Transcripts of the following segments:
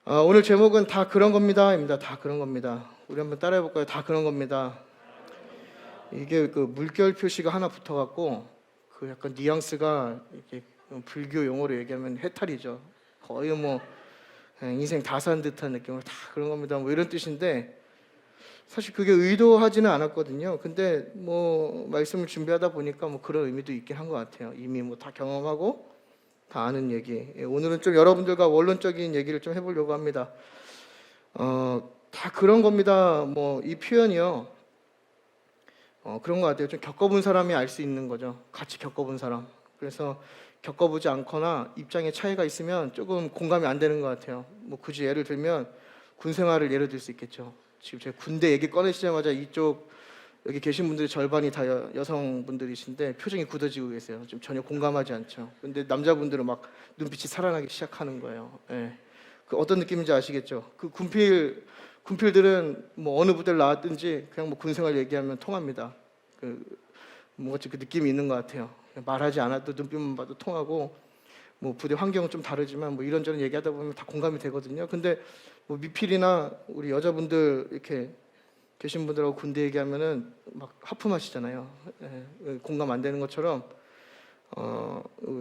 오늘 제목은 다 그런 겁니다입니다. 다 그런 겁니다. 우리 한번 따라해 볼까요? 다 그런 겁니다. 이게 그 물결 표시가 하나 붙어갖고 그 약간 뉘앙스가 이렇게 불교 용어로 얘기하면 해탈이죠. 거의 뭐 그냥 인생 다 산 듯한 느낌으로 다 그런 겁니다. 뭐 이런 뜻인데 사실 그게 의도하지는 않았거든요. 근데 뭐 말씀을 준비하다 보니까 뭐 그런 의미도 있긴 한 것 같아요. 이미 뭐 다 경험하고 다 아는 얘기. 오늘은 좀 여러분들과 원론적인 얘기를 좀 해보려고 합니다. 다 그런 겁니다. 뭐 이 표현이요. 그런 것 같아요. 좀 겪어본 사람이 알 수 있는 거죠. 같이 겪어본 사람. 그래서 겪어보지 않거나 입장의 차이가 있으면 조금 공감이 안 되는 것 같아요. 뭐 굳이 예를 들면 군 생활을 예를 들 수 있겠죠. 지금 제가 군대 얘기 꺼내시자마자 이쪽 여기 계신 분들의 절반이 다 여성분들이신데 표정이 굳어지고 계세요. 좀 전혀 공감하지 않죠. 근데 남자분들은 막 눈빛이 살아나기 시작하는 거예요. 예. 그 어떤 느낌인지 아시겠죠? 그 군필들은 뭐 어느 부대를 나왔든지 그냥 뭐 군생활 얘기하면 통합니다. 뭔가 그 느낌이 있는 것 같아요. 말하지 않아도 눈빛만 봐도 통하고 뭐 부대 환경은 좀 다르지만 뭐 이런저런 얘기하다 보면 다 공감이 되거든요. 근데 뭐 미필이나 우리 여자분들 이렇게 계신 분들하고 군대 얘기하면은 막 하품하시잖아요. 공감 안 되는 것처럼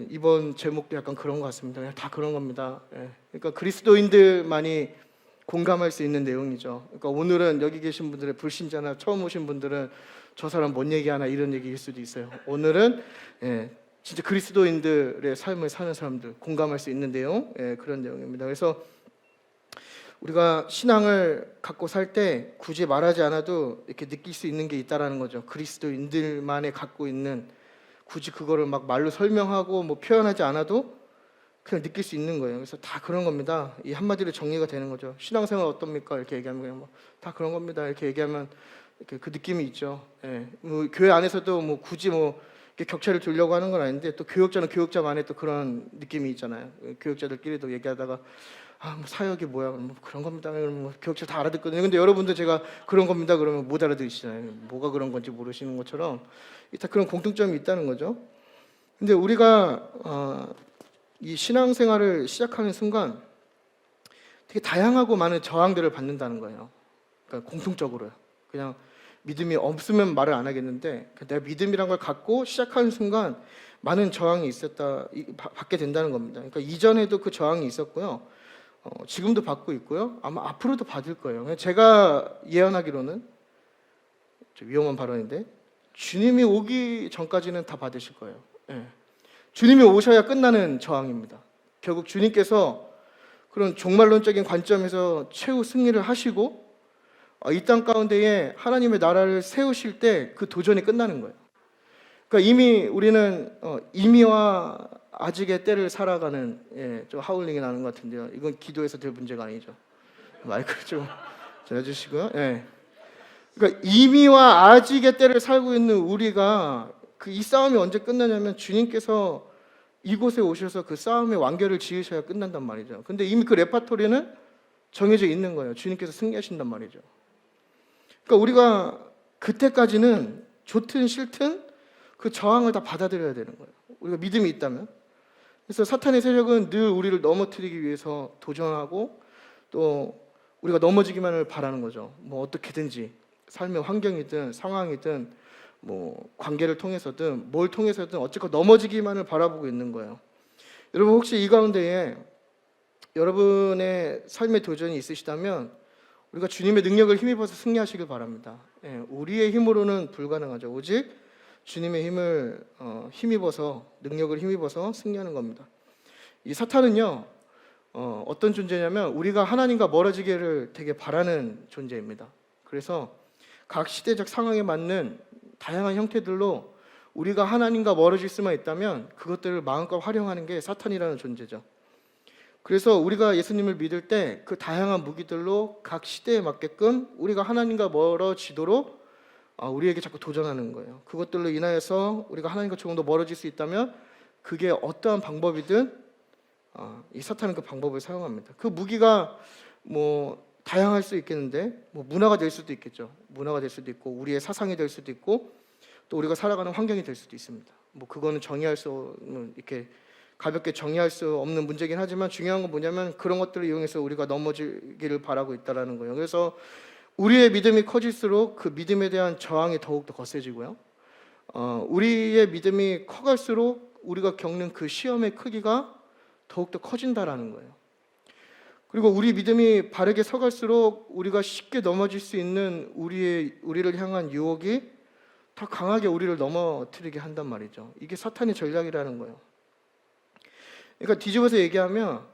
이번 제목도 약간 그런 것 같습니다. 그냥 다 그런 겁니다. 그러니까 그리스도인들만이 공감할 수 있는 내용이죠. 그러니까 오늘은 여기 계신 분들의 불신자나 처음 오신 분들은 저 사람 뭔 얘기하나 이런 얘기일 수도 있어요. 오늘은 진짜 그리스도인들의 삶을 사는 사람들 공감할 수 있는 내용, 그런 내용입니다. 그래서 우리가 신앙을 갖고 살 때 굳이 말하지 않아도 이렇게 느낄 수 있는 게 있다라는 거죠. 그리스도인들만이 갖고 있는, 굳이 그거를 막 말로 설명하고 뭐 표현하지 않아도 그냥 느낄 수 있는 거예요. 그래서 다 그런 겁니다. 이 한마디로 정리가 되는 거죠. 신앙생활 어떻습니까? 이렇게 얘기하면 그냥 뭐 다 그런 겁니다. 이렇게 얘기하면 이렇게 그 느낌이 있죠. 뭐 교회 안에서도 뭐 굳이 뭐 이렇게 격차를 두려고 하는 건 아닌데 또 교역자는 교역자만의 또 그런 느낌이 있잖아요. 교역자들끼리도 얘기하다가 뭐 사역이 뭐야? 뭐 그런 겁니다. 그러면 뭐 교육자 다 알아듣거든요. 근데 여러분들 제가 그런 겁니다. 그러면 못 알아들으시잖아요. 뭐가 그런 건지 모르시는 것처럼 다 그런 공통점이 있다는 거죠. 근데 우리가 이 신앙생활을 시작하는 순간 되게 다양하고 많은 저항들을 받는다는 거예요. 그러니까 공통적으로요. 그냥 믿음이 없으면 말을 안 하겠는데 내가 믿음이란 걸 갖고 시작하는 순간 많은 저항이 받게 된다는 겁니다. 그러니까 이전에도 그 저항이 있었고요. 지금도 받고 있고요. 아마 앞으로도 받을 거예요. 제가 예언하기로는 좀 위험한 발언인데 주님이 오기 전까지는 다 받으실 거예요. 주님이 오셔야 끝나는 저항입니다. 결국 주님께서 그런 종말론적인 관점에서 최후 승리를 하시고 이 땅 가운데에 하나님의 나라를 세우실 때 그 도전이 끝나는 거예요. 그러니까 이미 우리는 이미와 아직의 때를 살아가는, 좀 하울링이 나는 것 같은데요. 이건 기도해서 될 문제가 아니죠. 마이크를 좀 전해주시고요. 그러니까 이미와 아직의 때를 살고 있는 우리가 이 싸움이 언제 끝나냐면 주님께서 이곳에 오셔서 그 싸움의 완결을 지으셔야 끝난단 말이죠. 근데 이미 그 레파토리는 정해져 있는 거예요. 주님께서 승리하신단 말이죠. 그러니까 우리가 그때까지는 좋든 싫든 그 저항을 다 받아들여야 되는 거예요. 우리가 믿음이 있다면. 그래서 사탄의 세력은 늘 우리를 넘어뜨리기 위해서 도전하고 또 우리가 넘어지기만을 바라는 거죠. 뭐 어떻게든지 삶의 환경이든 상황이든 뭐 관계를 통해서든 뭘 통해서든 어쨌건 넘어지기만을 바라보고 있는 거예요. 여러분 혹시 이 가운데에 여러분의 삶의 도전이 있으시다면 우리가 주님의 능력을 힘입어서 승리하시길 바랍니다. 우리의 힘으로는 불가능하죠. 오직 주님의 힘을 힘입어서, 능력을 힘입어서 승리하는 겁니다. 이 사탄은요, 어떤 존재냐면 우리가 하나님과 멀어지기를 되게 바라는 존재입니다. 그래서 각 시대적 상황에 맞는 다양한 형태들로 우리가 하나님과 멀어질 수만 있다면 그것들을 마음껏 활용하는 게 사탄이라는 존재죠. 그래서 우리가 예수님을 믿을 때 그 다양한 무기들로 각 시대에 맞게끔 우리가 하나님과 멀어지도록 우리에게 자꾸 도전하는 거예요. 그것들로 인하여서 우리가 하나님과 조금 더 멀어질 수 있다면 그게 어떠한 방법이든 이 사탄은 그 방법을 사용합니다. 그 무기가 뭐 다양할 수 있겠는데 뭐 문화가 될 수도 있겠죠. 문화가 될 수도 있고 우리의 사상이 될 수도 있고 또 우리가 살아가는 환경이 될 수도 있습니다. 뭐 그거는 정의할 수는 이렇게 가볍게 정의할 수 없는 문제긴 하지만 중요한 건 뭐냐면 그런 것들을 이용해서 우리가 넘어지기를 바라고 있다라는 거예요. 그래서 우리의 믿음이 커질수록 그 믿음에 대한 저항이 더욱더 거세지고요. 우리의 믿음이 커갈수록 우리가 겪는 그 시험의 크기가 더욱더 커진다라는 거예요. 그리고 우리 믿음이 바르게 서갈수록 우리가 쉽게 넘어질 수 있는 우리를 향한 유혹이 더 강하게 우리를 넘어뜨리게 한단 말이죠. 이게 사탄의 전략이라는 거예요. 그러니까 뒤집어서 얘기하면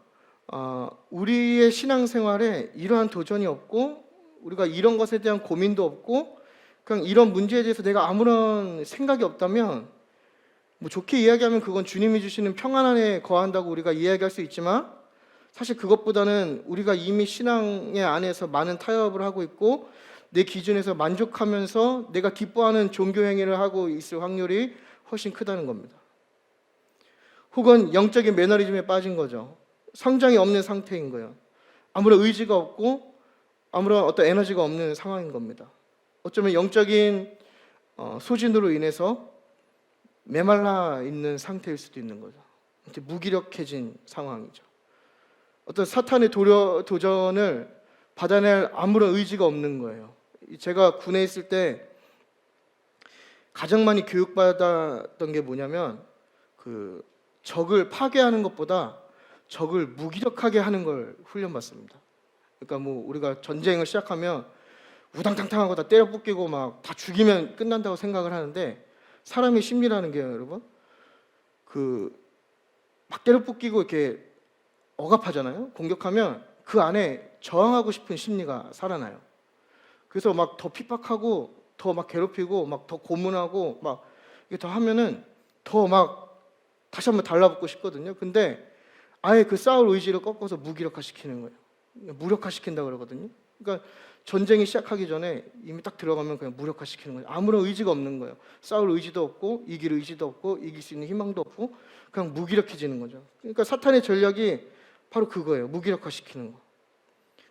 우리의 신앙생활에 이러한 도전이 없고 우리가 이런 것에 대한 고민도 없고 그냥 이런 문제에 대해서 내가 아무런 생각이 없다면 뭐 좋게 이야기하면 그건 주님이 주시는 평안 안에 거한다고 우리가 이야기할 수 있지만 사실 그것보다는 우리가 이미 신앙의 안에서 많은 타협을 하고 있고 내 기준에서 만족하면서 내가 기뻐하는 종교 행위를 하고 있을 확률이 훨씬 크다는 겁니다. 혹은 영적인 매너리즘에 빠진 거죠. 성장이 없는 상태인 거예요. 아무런 의지가 없고 아무런 어떤 에너지가 없는 상황인 겁니다. 어쩌면 영적인 소진으로 인해서 메말라 있는 상태일 수도 있는 거죠. 무기력해진 상황이죠. 어떤 사탄의 도전을 받아낼 아무런 의지가 없는 거예요. 제가 군에 있을 때 가장 많이 교육받았던 게 뭐냐면 그 적을 파괴하는 것보다 적을 무기력하게 하는 걸 훈련받습니다. 그러니까 뭐 우리가 전쟁을 시작하면 우당탕탕하고 다 때려 부끼고 막 다 죽이면 끝난다고 생각을 하는데 사람의 심리라는 게 여러분 막 때려 부끼고 이렇게 억압하잖아요. 공격하면 그 안에 저항하고 싶은 심리가 살아나요. 그래서 막 더 핍박하고 더 막 괴롭히고 막 더 고문하고 막 이게 더 하면은 더 막 다시 한번 달라붙고 싶거든요. 근데 아예 그 싸울 의지를 꺾어서 무기력화시키는 거예요. 무력화시킨다 그러거든요. 그러니까 전쟁이 시작하기 전에 이미 딱 들어가면 그냥 무력화시키는 거예요. 아무런 의지가 없는 거예요. 싸울 의지도 없고 이길 의지도 없고 이길 수 있는 희망도 없고 그냥 무기력해지는 거죠. 그러니까 사탄의 전략이 바로 그거예요. 무기력화시키는 거.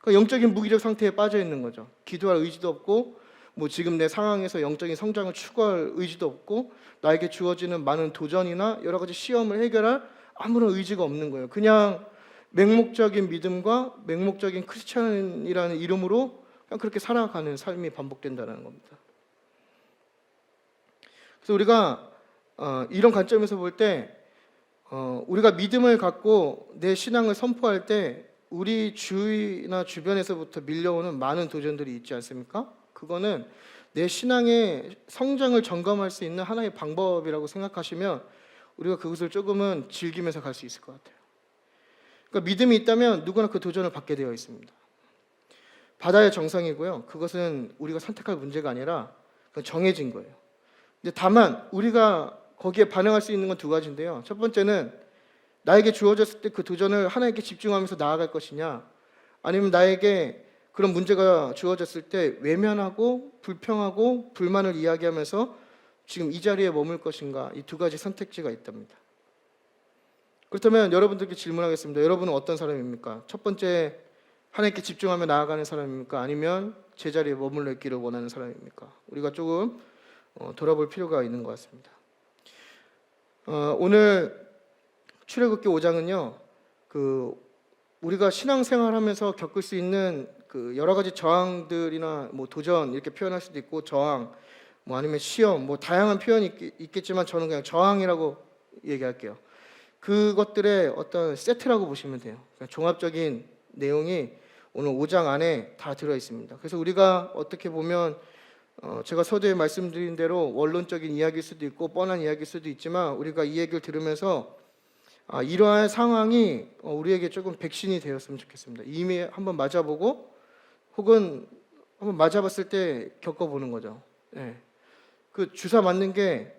그러니까 영적인 무기력 상태에 빠져 있는 거죠. 기도할 의지도 없고 뭐 지금 내 상황에서 영적인 성장을 추구할 의지도 없고 나에게 주어지는 많은 도전이나 여러 가지 시험을 해결할 아무런 의지가 없는 거예요. 그냥 맹목적인 믿음과 맹목적인 크리스찬이라는 이름으로 그냥 그렇게 살아가는 삶이 반복된다는 겁니다. 그래서 우리가 이런 관점에서 볼 때 우리가 믿음을 갖고 내 신앙을 선포할 때 우리 주위나 주변에서부터 밀려오는 많은 도전들이 있지 않습니까? 그거는 내 신앙의 성장을 점검할 수 있는 하나의 방법이라고 생각하시면 우리가 그것을 조금은 즐기면서 갈 수 있을 것 같아요. 그러니까 믿음이 있다면 누구나 그 도전을 받게 되어 있습니다. 바다의 정상이고요. 그것은 우리가 선택할 문제가 아니라 정해진 거예요. 근데 다만 우리가 거기에 반응할 수 있는 건 두 가지인데요. 첫 번째는 나에게 주어졌을 때 그 도전을 하나님께 집중하면서 나아갈 것이냐, 아니면 나에게 그런 문제가 주어졌을 때 외면하고 불평하고 불만을 이야기하면서 지금 이 자리에 머물 것인가, 이 두 가지 선택지가 있답니다. 그렇다면 여러분들께 질문하겠습니다. 여러분은 어떤 사람입니까? 첫 번째, 하나님께 집중하며 나아가는 사람입니까? 아니면 제자리에 머물러 있기를 원하는 사람입니까? 우리가 조금 돌아볼 필요가 있는 것 같습니다. 오늘 출애굽기 5장은요, 우리가 신앙생활하면서 겪을 수 있는 그 여러 가지 저항들이나 뭐 도전 이렇게 표현할 수도 있고 저항, 뭐 아니면 시험, 뭐 다양한 표현이 있겠지만 저는 그냥 저항이라고 얘기할게요. 그것들의 어떤 세트라고 보시면 돼요. 그러니까 종합적인 내용이 오늘 5장 안에 다 들어 있습니다. 그래서 우리가 어떻게 보면 제가 서두에 말씀드린 대로 원론적인 이야기일 수도 있고 뻔한 이야기일 수도 있지만 우리가 이 얘기를 들으면서 이러한 상황이 우리에게 조금 백신이 되었으면 좋겠습니다. 이미 한번 맞아보고 혹은 한번 맞아봤을 때 겪어보는 거죠. 네. 그 주사 맞는 게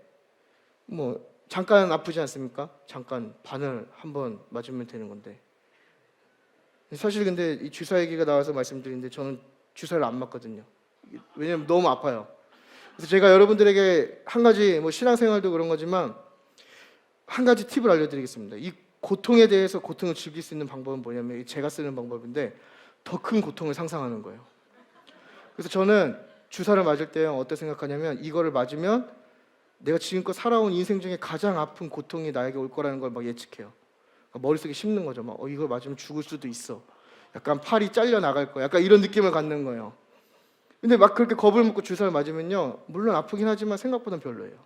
뭐 잠깐 아프지 않습니까? 잠깐 바늘 한번 맞으면 되는 건데 사실 근데 이 주사 얘기가 나와서 말씀드리는데 저는 주사를 안 맞거든요. 왜냐면 너무 아파요. 그래서 제가 여러분들에게 한 가지 뭐 신앙생활도 그런 거지만 한 가지 팁을 알려드리겠습니다. 이 고통에 대해서 고통을 즐길 수 있는 방법은 뭐냐면 제가 쓰는 방법인데 더 큰 고통을 상상하는 거예요. 그래서 저는 주사를 맞을 때 어떻게 생각하냐면 이거를 맞으면 내가 지금껏 살아온 인생 중에 가장 아픈 고통이 나에게 올 거라는 걸 막 예측해요. 머릿속에 심는 거죠. 막 이걸 맞으면 죽을 수도 있어. 약간 팔이 잘려 나갈 거야. 약간 이런 느낌을 갖는 거예요. 근데 막 그렇게 겁을 먹고 주사를 맞으면요, 물론 아프긴 하지만 생각보다는 별로예요.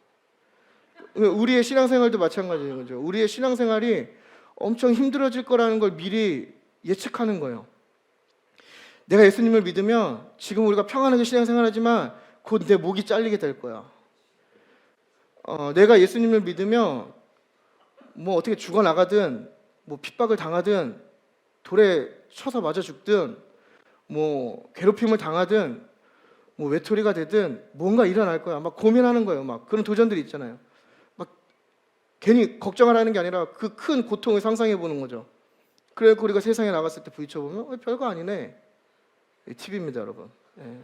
우리의 신앙생활도 마찬가지인 거죠. 우리의 신앙생활이 엄청 힘들어질 거라는 걸 미리 예측하는 거예요. 내가 예수님을 믿으면 지금 우리가 평안하게 신앙생활하지만 곧 내 목이 잘리게 될 거야. 내가 예수님을 믿으면 뭐 어떻게 죽어나가든 뭐 핍박을 당하든 돌에 쳐서 맞아 죽든 뭐 괴롭힘을 당하든 뭐 외톨이가 되든 뭔가 일어날 거야. 막 고민하는 거예요. 막 그런 도전들이 있잖아요. 막 괜히 걱정하라는 게 아니라 그 큰 고통을 상상해 보는 거죠. 그래서 우리가 세상에 나갔을 때 부딪혀보면 별거 아니네. 팁입니다, 여러분. 예.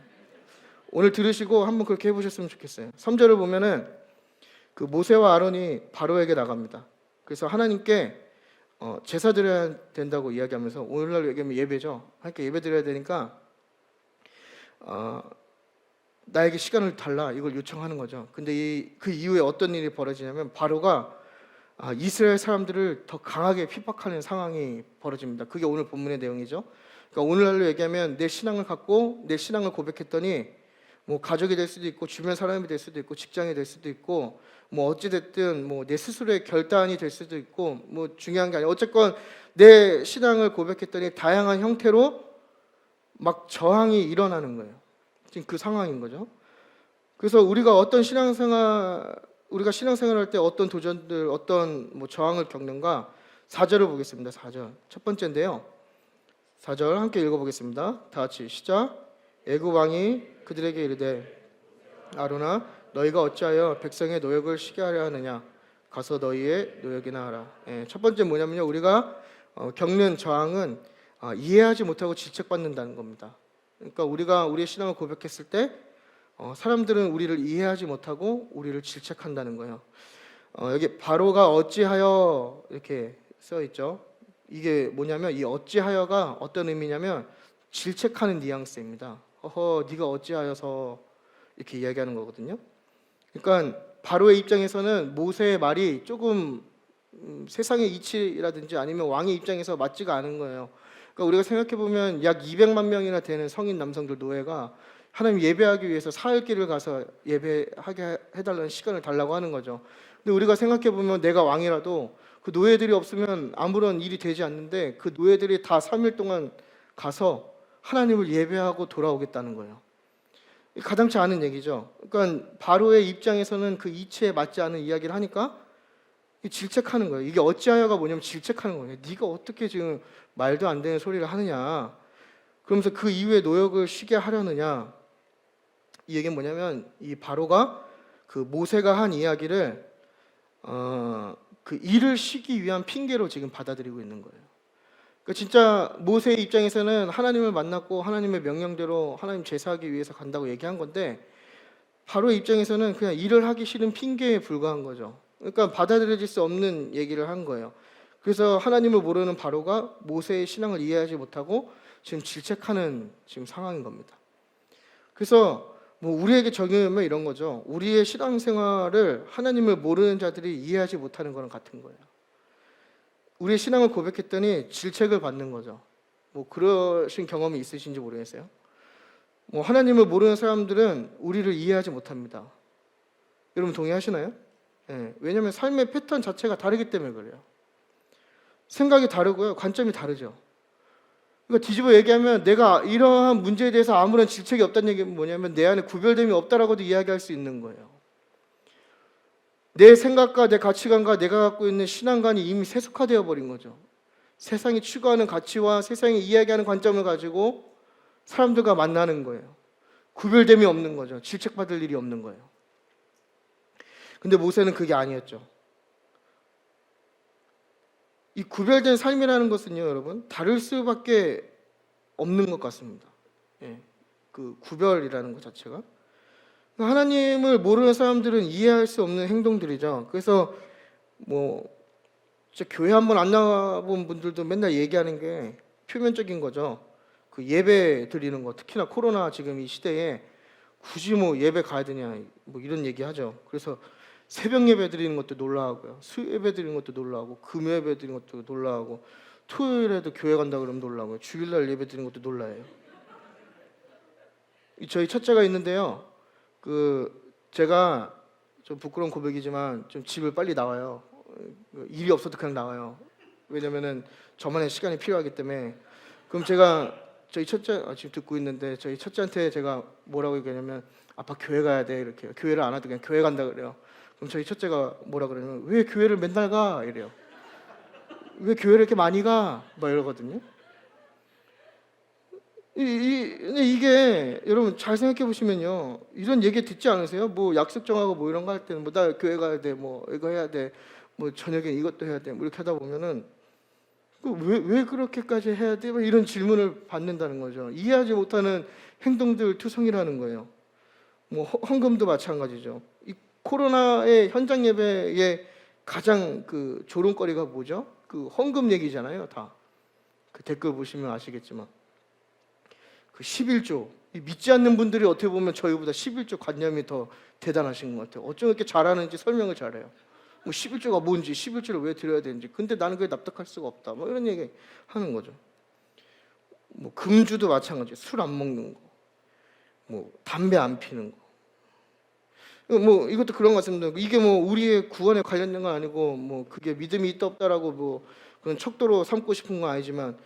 오늘 들으시고 한번 그렇게 해보셨으면 좋겠어요. 3절을 보면은 그 모세와 아론이 바로에게 나갑니다. 그래서 하나님께 제사 드려야 된다고 이야기하면서, 오늘날 얘기하면 예배죠. 하나님께 예배 드려야 되니까 나에게 시간을 달라, 이걸 요청하는 거죠. 근데 그 이후에 어떤 일이 벌어지냐면 바로가 이스라엘 사람들을 더 강하게 핍박하는 상황이 벌어집니다. 그게 오늘 본문의 내용이죠. 그러니까 오늘날로 얘기하면 내 신앙을 갖고 내 신앙을 고백했더니 뭐 가족이 될 수도 있고 주변 사람이 될 수도 있고 직장이 될 수도 있고 뭐 어찌 됐든 뭐 내 스스로의 결단이 될 수도 있고 뭐 중요한 게 아니라 어쨌건 내 신앙을 고백했더니 다양한 형태로 막 저항이 일어나는 거예요. 지금 그 상황인 거죠. 그래서 우리가 신앙생활할 때 어떤 도전들, 어떤 뭐 저항을 겪는가, 4절을 보겠습니다. 4절 첫 번째인데요. 4절 함께 읽어보겠습니다. 다 같이 시작. 애굽 왕이 그들에게 이르되 아론아 너희가 어찌하여 백성의 노역을 쉬게 하려 하느냐, 가서 너희의 노역이나 하라. 첫 번째 뭐냐면요, 우리가 겪는 저항은 이해하지 못하고 질책받는다는 겁니다. 그러니까 우리가 우리의 신앙을 고백했을 때 사람들은 우리를 이해하지 못하고 우리를 질책한다는 거예요. 여기 바로가 어찌하여 이렇게 써 있죠. 이게 뭐냐면 이 어찌하여가 어떤 의미냐면 질책하는 뉘앙스입니다. 네가 어찌하여서 이렇게 이야기하는 거거든요. 그러니까 바로의 입장에서는 모세의 말이 조금 세상의 이치라든지 아니면 왕의 입장에서 맞지가 않은 거예요. 그러니까 우리가 생각해 보면 약 200만 명이나 되는 성인 남성들 노예가 하나님 예배하기 위해서 사흘길을 가서 예배하게 해달라는 시간을 달라고 하는 거죠. 근데 우리가 생각해 보면 내가 왕이라도 그 노예들이 없으면 아무런 일이 되지 않는데 그 노예들이 다 3일 동안 가서 하나님을 예배하고 돌아오겠다는 거예요. 가당치 않은 얘기죠. 그러니까 바로의 입장에서는 그 이치에 맞지 않은 이야기를 하니까 질책하는 거예요. 이게 어찌하여가 뭐냐면 질책하는 거예요. 네가 어떻게 지금 말도 안 되는 소리를 하느냐, 그러면서 그 이후에 노역을 쉬게 하려느냐. 이 얘기는 뭐냐면 이 바로가 그 모세가 한 이야기를 그 일을 쉬기 위한 핑계로 지금 받아들이고 있는 거예요. 그러니까 진짜 모세의 입장에서는 하나님을 만났고 하나님의 명령대로 하나님 제사하기 위해서 간다고 얘기한 건데, 바로의 입장에서는 그냥 일을 하기 싫은 핑계에 불과한 거죠. 그러니까 받아들여질 수 없는 얘기를 한 거예요. 그래서 하나님을 모르는 바로가 모세의 신앙을 이해하지 못하고 지금 질책하는 지금 상황인 겁니다. 그래서 뭐 우리에게 적용하면 이런 거죠. 우리의 신앙생활을 하나님을 모르는 자들이 이해하지 못하는 거랑 같은 거예요. 우리의 신앙을 고백했더니 질책을 받는 거죠. 뭐 그러신 경험이 있으신지 모르겠어요. 뭐 하나님을 모르는 사람들은 우리를 이해하지 못합니다. 여러분 동의하시나요? 네. 왜냐하면 삶의 패턴 자체가 다르기 때문에 그래요. 생각이 다르고요, 관점이 다르죠. 그러니까 뒤집어 얘기하면 내가 이러한 문제에 대해서 아무런 질책이 없다는 얘기는 뭐냐면 내 안에 구별됨이 없다라고도 이야기할 수 있는 거예요. 내 생각과 내 가치관과 내가 갖고 있는 신앙관이 이미 세속화되어 버린 거죠. 세상이 추구하는 가치와 세상이 이야기하는 관점을 가지고 사람들과 만나는 거예요. 구별됨이 없는 거죠. 질책받을 일이 없는 거예요. 근데 모세는 그게 아니었죠. 이 구별된 삶이라는 것은요, 여러분, 다를 수밖에 없는 것 같습니다. 그 구별이라는 것 자체가 하나님을 모르는 사람들은 이해할 수 없는 행동들이죠. 그래서 뭐 진짜 교회 한번 안 나와본 분들도 맨날 얘기하는 게 표면적인 거죠. 그 예배 드리는 거, 특히나 코로나 지금 이 시대에 굳이 뭐 예배 가야 되냐, 뭐 이런 얘기하죠. 그래서 새벽 예배 드리는 것도 놀라하고요. 수요예배 드리는 것도 놀라하고 금요예배 드리는 것도 놀라하고 토요일에도 교회 간다 그러면 놀라고요. 주일날 예배 드리는 것도 놀라요. 저희 첫째가 있는데요. 제가 좀 부끄러운 고백이지만 좀 집을 빨리 나와요. 일이 없어도 그냥 나와요. 왜냐면은 저만의 시간이 필요하기 때문에. 그럼 제가 저희 첫째 지금 듣고 있는데 저희 첫째한테 제가 뭐라고 얘기하냐면 아빠 교회 가야 돼 이렇게. 교회를 안 와도 그냥 교회 간다 그래요. 그럼 저희 첫째가 뭐라 그러냐면 왜 교회를 맨날 가 이래요. 왜 교회를 이렇게 많이 가? 막 이러거든요. 이게 여러분 잘 생각해 보시면요, 이런 얘기 듣지 않으세요? 뭐 약속 정하고 뭐 이런 거 할 때는 뭐 나 교회 가야 돼, 뭐 이거 해야 돼, 뭐 저녁에 이것도 해야 돼, 뭐 이렇게 하다 보면은 왜 그렇게까지 해야 돼? 뭐 이런 질문을 받는다는 거죠. 이해하지 못하는 행동들 투성이라는 거예요. 뭐 헌금도 마찬가지죠. 이 코로나의 현장 예배의 가장 그 조롱거리가 뭐죠? 그 헌금 얘기잖아요. 다 그 댓글 보시면 아시겠지만 그 11조, 믿지 않는 분들이 어떻게 보면 저희보다 11조 관념이 더 대단하신 것 같아요. 어쩜 이렇게 잘하는지 설명을 잘해요. 뭐 11조가 뭔지, 11조를 왜 드려야 되는지, 근데 나는 그게 납득할 수가 없다, 뭐 이런 얘기 하는 거죠. 뭐 금주도 마찬가지예요. 술 안 먹는 거, 뭐 담배 안 피는 거, 뭐 이것도 그런 것 같습니다. 이게 뭐 우리의 구원에 관련된 건 아니고 뭐 그게 믿음이 있다 없다라고 뭐 그런 척도로 삼고 싶은 건 아니지만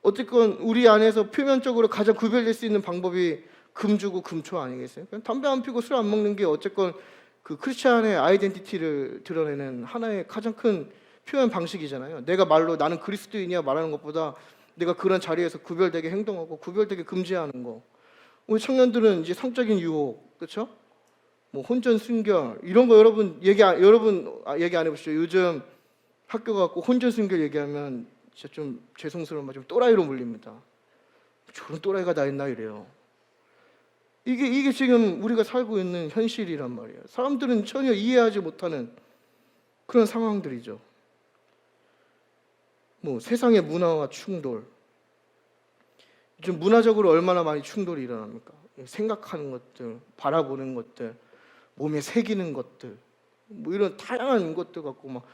어쨌건 우리 안에서 표면적으로 가장 구별될 수 있는 방법이 금주고 금초 아니겠어요? 담배 안 피고 술 안 먹는 게 어쨌건 그 크리스찬의 아이덴티티를 드러내는 하나의 가장 큰 표현 방식이잖아요. 내가 말로 나는 그리스도인이야 말하는 것보다 내가 그런 자리에서 구별되게 행동하고 구별되게 금지하는 거. 우리 청년들은 이제 성적인 유혹, 그렇죠? 뭐 혼전 순결 이런 거 여러분 얘기 안 해보시죠? 요즘 학교 가고 혼전 순결 얘기하면 진짜 좀 죄송스러운 말 좀 또라이로 물립니다. 저런 또라이가 다 있나 이래요. 이게 지금 우리가 살고 있는 현실이란 말이에요. 사람들은 전혀 이해하지 못하는 그런 상황들이죠. 뭐 세상의 문화와 충돌. 요즘 문화적으로 얼마나 많이 충돌이 일어납니까? 생각하는 것들, 바라보는 것들, 몸에 새기는 것들, 뭐 이런 다양한 것들 갖고 막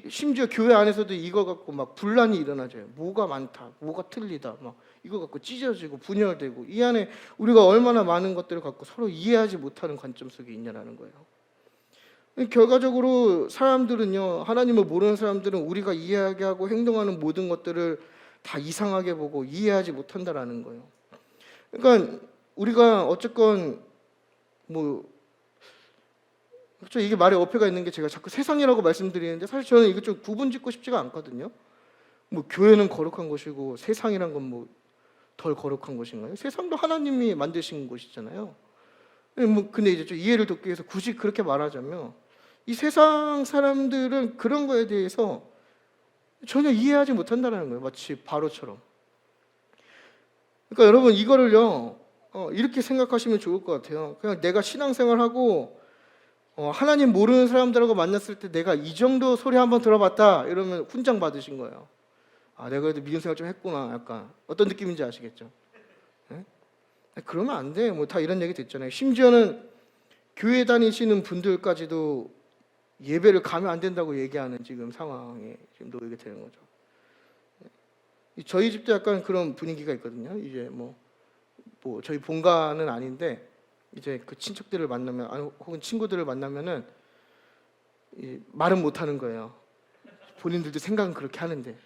심지어 교회 안에서도 이거 갖고 막 분란이 일어나죠. 뭐가 많다, 뭐가 틀리다, 막 이거 갖고 찢어지고 분열되고 이 안에 우리가 얼마나 많은 것들을 갖고 서로 이해하지 못하는 관점 속에 있냐라는 거예요. 결과적으로 사람들은요, 하나님을 모르는 사람들은 우리가 이해하게 하고 행동하는 모든 것들을 다 이상하게 보고 이해하지 못한다라는 거예요. 그러니까 우리가 어쨌건 뭐 그렇죠. 이게 말에 어폐가 있는 게 제가 자꾸 세상이라고 말씀드리는데 사실 저는 이거 좀 구분짓고 싶지가 않거든요. 뭐 교회는 거룩한 것이고 세상이란 건 뭐 덜 거룩한 것인가요? 세상도 하나님이 만드신 곳이잖아요. 뭐 근데 이제 좀 이해를 돕기 위해서 굳이 그렇게 말하자면 이 세상 사람들은 그런 거에 대해서 전혀 이해하지 못한다는 거예요. 마치 바로처럼. 그러니까 여러분 이거를요 이렇게 생각하시면 좋을 것 같아요. 그냥 내가 신앙생활하고 하나님 모르는 사람들하고 만났을 때 내가 이 정도 소리 한번 들어봤다 이러면 훈장 받으신 거예요. 아, 내가 그래도 믿음 생활 좀 했구나. 약간 어떤 느낌인지 아시겠죠? 네? 그러면 안 돼. 뭐 다 이런 얘기 듣잖아요. 심지어는 교회 다니시는 분들까지도 예배를 가면 안 된다고 얘기하는 지금 상황에 지금 놓이게 되는 거죠. 저희 집도 약간 그런 분위기가 있거든요. 이제 뭐 저희 본가는 아닌데 이제 그 친척들을 만나면 혹은 친구들을 만나면은 말은 못 하는 거예요. 본인들도 생각은 그렇게 하는데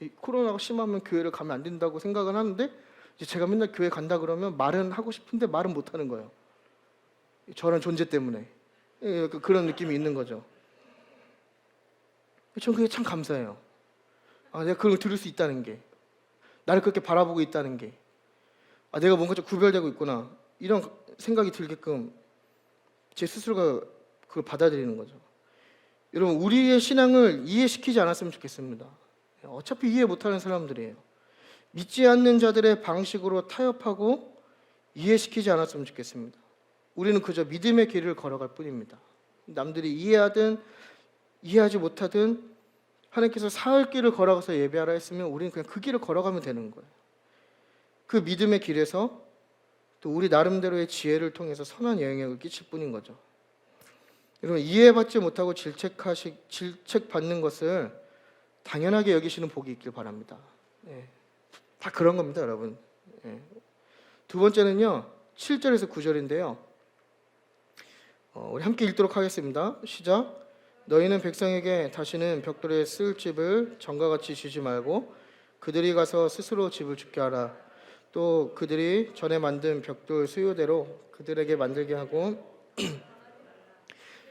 이 코로나가 심하면 교회를 가면 안 된다고 생각은 하는데 이제 제가 맨날 교회 간다 그러면 말은 하고 싶은데 말은 못 하는 거예요. 저런 존재 때문에 그런 느낌이 있는 거죠. 전 그게 참 감사해요. 내가 그걸 들을 수 있다는 게, 나를 그렇게 바라보고 있다는 게, 내가 뭔가 좀 구별되고 있구나 이런 생각이 들게끔 제 스스로가 그걸 받아들이는 거죠. 여러분 우리의 신앙을 이해시키지 않았으면 좋겠습니다. 어차피 이해 못하는 사람들이에요. 믿지 않는 자들의 방식으로 타협하고 이해시키지 않았으면 좋겠습니다. 우리는 그저 믿음의 길을 걸어갈 뿐입니다. 남들이 이해하든 이해하지 못하든 하나님께서 사흘 길을 걸어가서 예배하라 했으면 우리는 그냥 그 길을 걸어가면 되는 거예요. 그 믿음의 길에서 또 우리 나름대로의 지혜를 통해서 선한 영향을 끼칠 뿐인 거죠. 여러분, 이해받지 못하고 질책받는 것을 당연하게 여기시는 복이 있길 바랍니다. 예, 다 그런 겁니다, 여러분. 예. 두 번째는요, 7절에서 9절인데요. 우리 함께 읽도록 하겠습니다. 시작. 너희는 백성에게 다시는 벽돌에 쓸 집을 전과 같이 주지 말고 그들이 가서 스스로 집을 짓게 하라. 또 그들이 전에 만든 벽돌 수요대로 그들에게 만들게 하고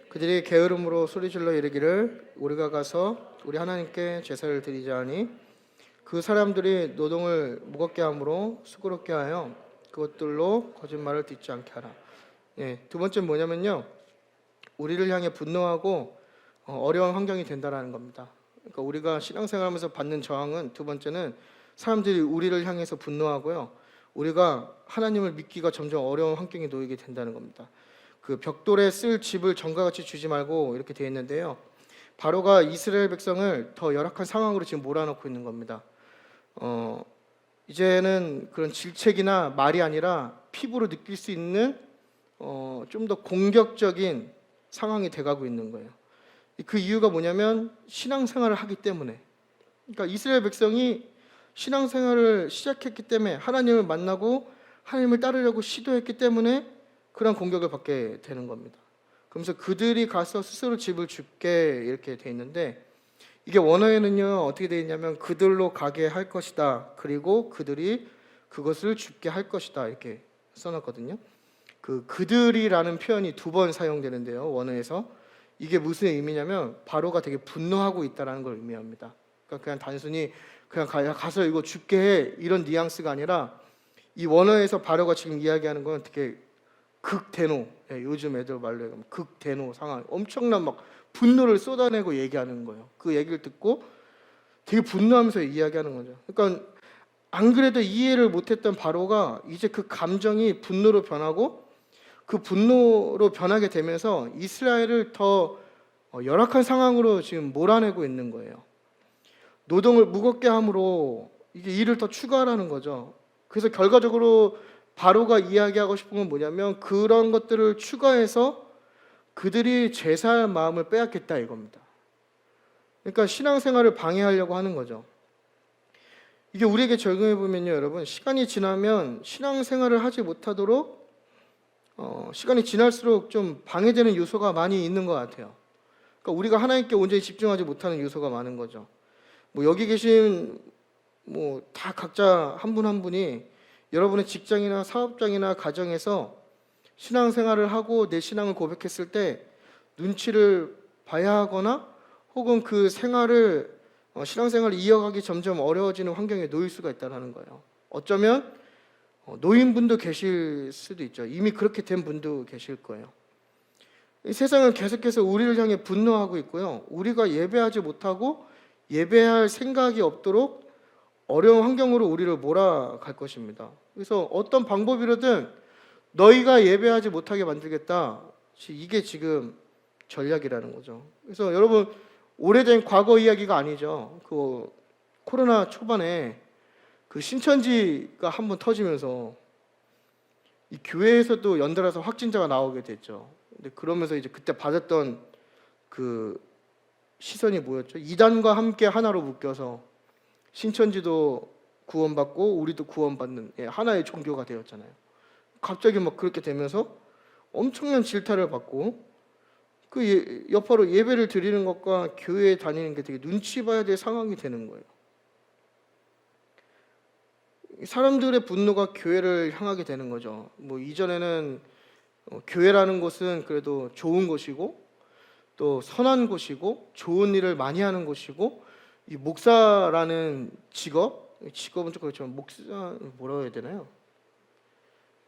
그들이 게으름으로 소리질러 이르기를 우리가 가서 우리 하나님께 제사를 드리자 하니 그 사람들이 노동을 무겁게 함으로 수고롭게 하여 그것들로 거짓말을 듣지 않게 하라. 예, 두 번째는 뭐냐면요, 우리를 향해 분노하고 어려운 환경이 된다라는 겁니다. 그러니까 우리가 신앙생활하면서 받는 저항은, 두 번째는 사람들이 우리를 향해서 분노하고요, 우리가 하나님을 믿기가 점점 어려운 환경에 놓이게 된다는 겁니다. 그 벽돌에 쓸 집을 전과 같이 주지 말고 이렇게 되어 있는데요, 바로가 이스라엘 백성을 더 열악한 상황으로 지금 몰아넣고 있는 겁니다. 이제는 그런 질책이나 말이 아니라 피부로 느낄 수 있는 좀 더 공격적인 상황이 돼가고 있는 거예요. 그 이유가 뭐냐면 신앙생활을 하기 때문에. 그러니까 이스라엘 백성이 신앙생활을 시작했기 때문에, 하나님을 만나고 하나님을 따르려고 시도했기 때문에 그런 공격을 받게 되는 겁니다. 그러면서 그들이 가서 스스로 집을 짓게 이렇게 돼 있는데, 이게 원어에는요 어떻게 되어 있냐면 그들로 가게 할 것이다, 그리고 그들이 그것을 짓게 할 것이다, 이렇게 써놨거든요. 그 그들이라는 표현이 두 번 사용되는데요, 원어에서. 이게 무슨 의미냐면 바로가 되게 분노하고 있다는 걸 의미합니다. 그러니까 그냥 단순히 그냥 가서 이거 죽게 해, 이런 뉘앙스가 아니라, 이 원어에서 바로가 지금 이야기하는 건 되게 극대노, 요즘 애들 말로 하면 극대노 상황, 엄청난 막 분노를 쏟아내고 얘기하는 거예요. 그 얘기를 듣고 되게 분노하면서 이야기하는 거죠. 그러니까 안 그래도 이해를 못했던 바로가 이제 그 감정이 분노로 변하고, 그 분노로 변하게 되면서 이스라엘을 더 열악한 상황으로 지금 몰아내고 있는 거예요. 노동을 무겁게 함으로 이게 일을 더 추가하라는 거죠. 그래서 결과적으로 바로가 이야기하고 싶은 건 뭐냐면, 그런 것들을 추가해서 그들이 제사할 마음을 빼앗겠다 이겁니다. 그러니까 신앙생활을 방해하려고 하는 거죠. 이게 우리에게 적용해 보면요, 여러분, 시간이 지나면 신앙생활을 하지 못하도록 시간이 지날수록 좀 방해되는 요소가 많이 있는 것 같아요. 그러니까 우리가 하나님께 온전히 집중하지 못하는 요소가 많은 거죠. 뭐 여기 계신 뭐 다 각자 한 분 한 분이 여러분의 직장이나 사업장이나 가정에서 신앙생활을 하고 내 신앙을 고백했을 때 눈치를 봐야 하거나, 혹은 그 생활을 신앙생활을 이어가기 점점 어려워지는 환경에 놓일 수가 있다는 거예요. 어쩌면 노인분도 계실 수도 있죠. 이미 그렇게 된 분도 계실 거예요. 이 세상은 계속해서 우리를 향해 분노하고 있고요, 우리가 예배하지 못하고 예배할 생각이 없도록 어려운 환경으로 우리를 몰아갈 것입니다. 그래서 어떤 방법이라든 너희가 예배하지 못하게 만들겠다, 이게 지금 전략이라는 거죠. 그래서 여러분, 오래된 과거 이야기가 아니죠. 그 코로나 초반에 그 신천지가 한번 터지면서 이 교회에서도 연달아서 확진자가 나오게 됐죠. 근데 그러면서 이제 그때 받았던 그 시선이 뭐였죠? 이단과 함께 하나로 묶여서 신천지도 구원받고 우리도 구원받는 하나의 종교가 되었잖아요. 갑자기 막 그렇게 되면서 엄청난 질타를 받고, 그 여파로 예배를 드리는 것과 교회에 다니는 게 되게 눈치 봐야 될 상황이 되는 거예요. 사람들의 분노가 교회를 향하게 되는 거죠. 뭐 이전에는 교회라는 곳은 그래도 좋은 곳이고 또 선한 곳이고 좋은 일을 많이 하는 곳이고, 이 목사라는 직업은 좀 그렇지만, 목사 뭐라고 해야 되나요?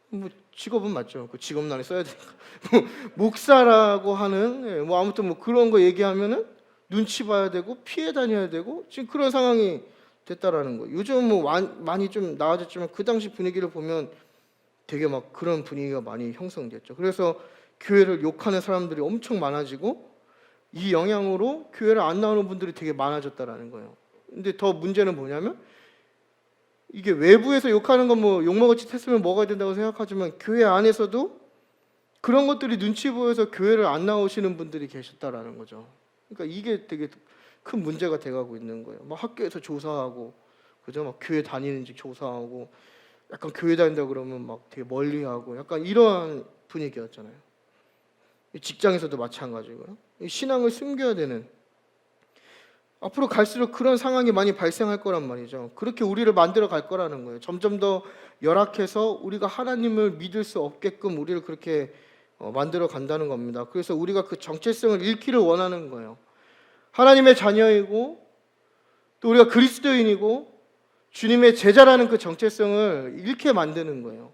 뭐 직업은 맞죠. 그 직업란에 써야 되니까. 목사라고 하는, 뭐 아무튼 뭐 그런 거 얘기하면은 눈치 봐야 되고 피해 다녀야 되고, 지금 그런 상황이 됐다라는 거. 요즘 뭐 많이 좀 나아졌지만 그 당시 분위기를 보면 되게 막 그런 분위기가 많이 형성됐죠. 그래서 교회를 욕하는 사람들이 엄청 많아지고, 이 영향으로 교회를 안 나오는 분들이 되게 많아졌다라는 거예요. 근데 더 문제는 뭐냐면, 이게 외부에서 욕하는 건 뭐 욕먹을 짓 했으면 먹어야 된다고 생각하지만, 교회 안에서도 그런 것들이 눈치 보여서 교회를 안 나오시는 분들이 계셨다라는 거죠. 그러니까 이게 되게 큰 문제가 돼가고 있는 거예요. 막 학교에서 조사하고, 그죠? 막 교회 다니는지 조사하고, 약간 교회 다닌다 그러면 막 되게 멀리하고, 약간 이러한 분위기였잖아요. 직장에서도 마찬가지고요. 신앙을 숨겨야 되는, 앞으로 갈수록 그런 상황이 많이 발생할 거란 말이죠. 그렇게 우리를 만들어 갈 거라는 거예요. 점점 더 열악해서 우리가 하나님을 믿을 수 없게끔 우리를 그렇게 만들어 간다는 겁니다. 그래서 우리가 그 정체성을 잃기를 원하는 거예요. 하나님의 자녀이고 또 우리가 그리스도인이고 주님의 제자라는 그 정체성을 잃게 만드는 거예요.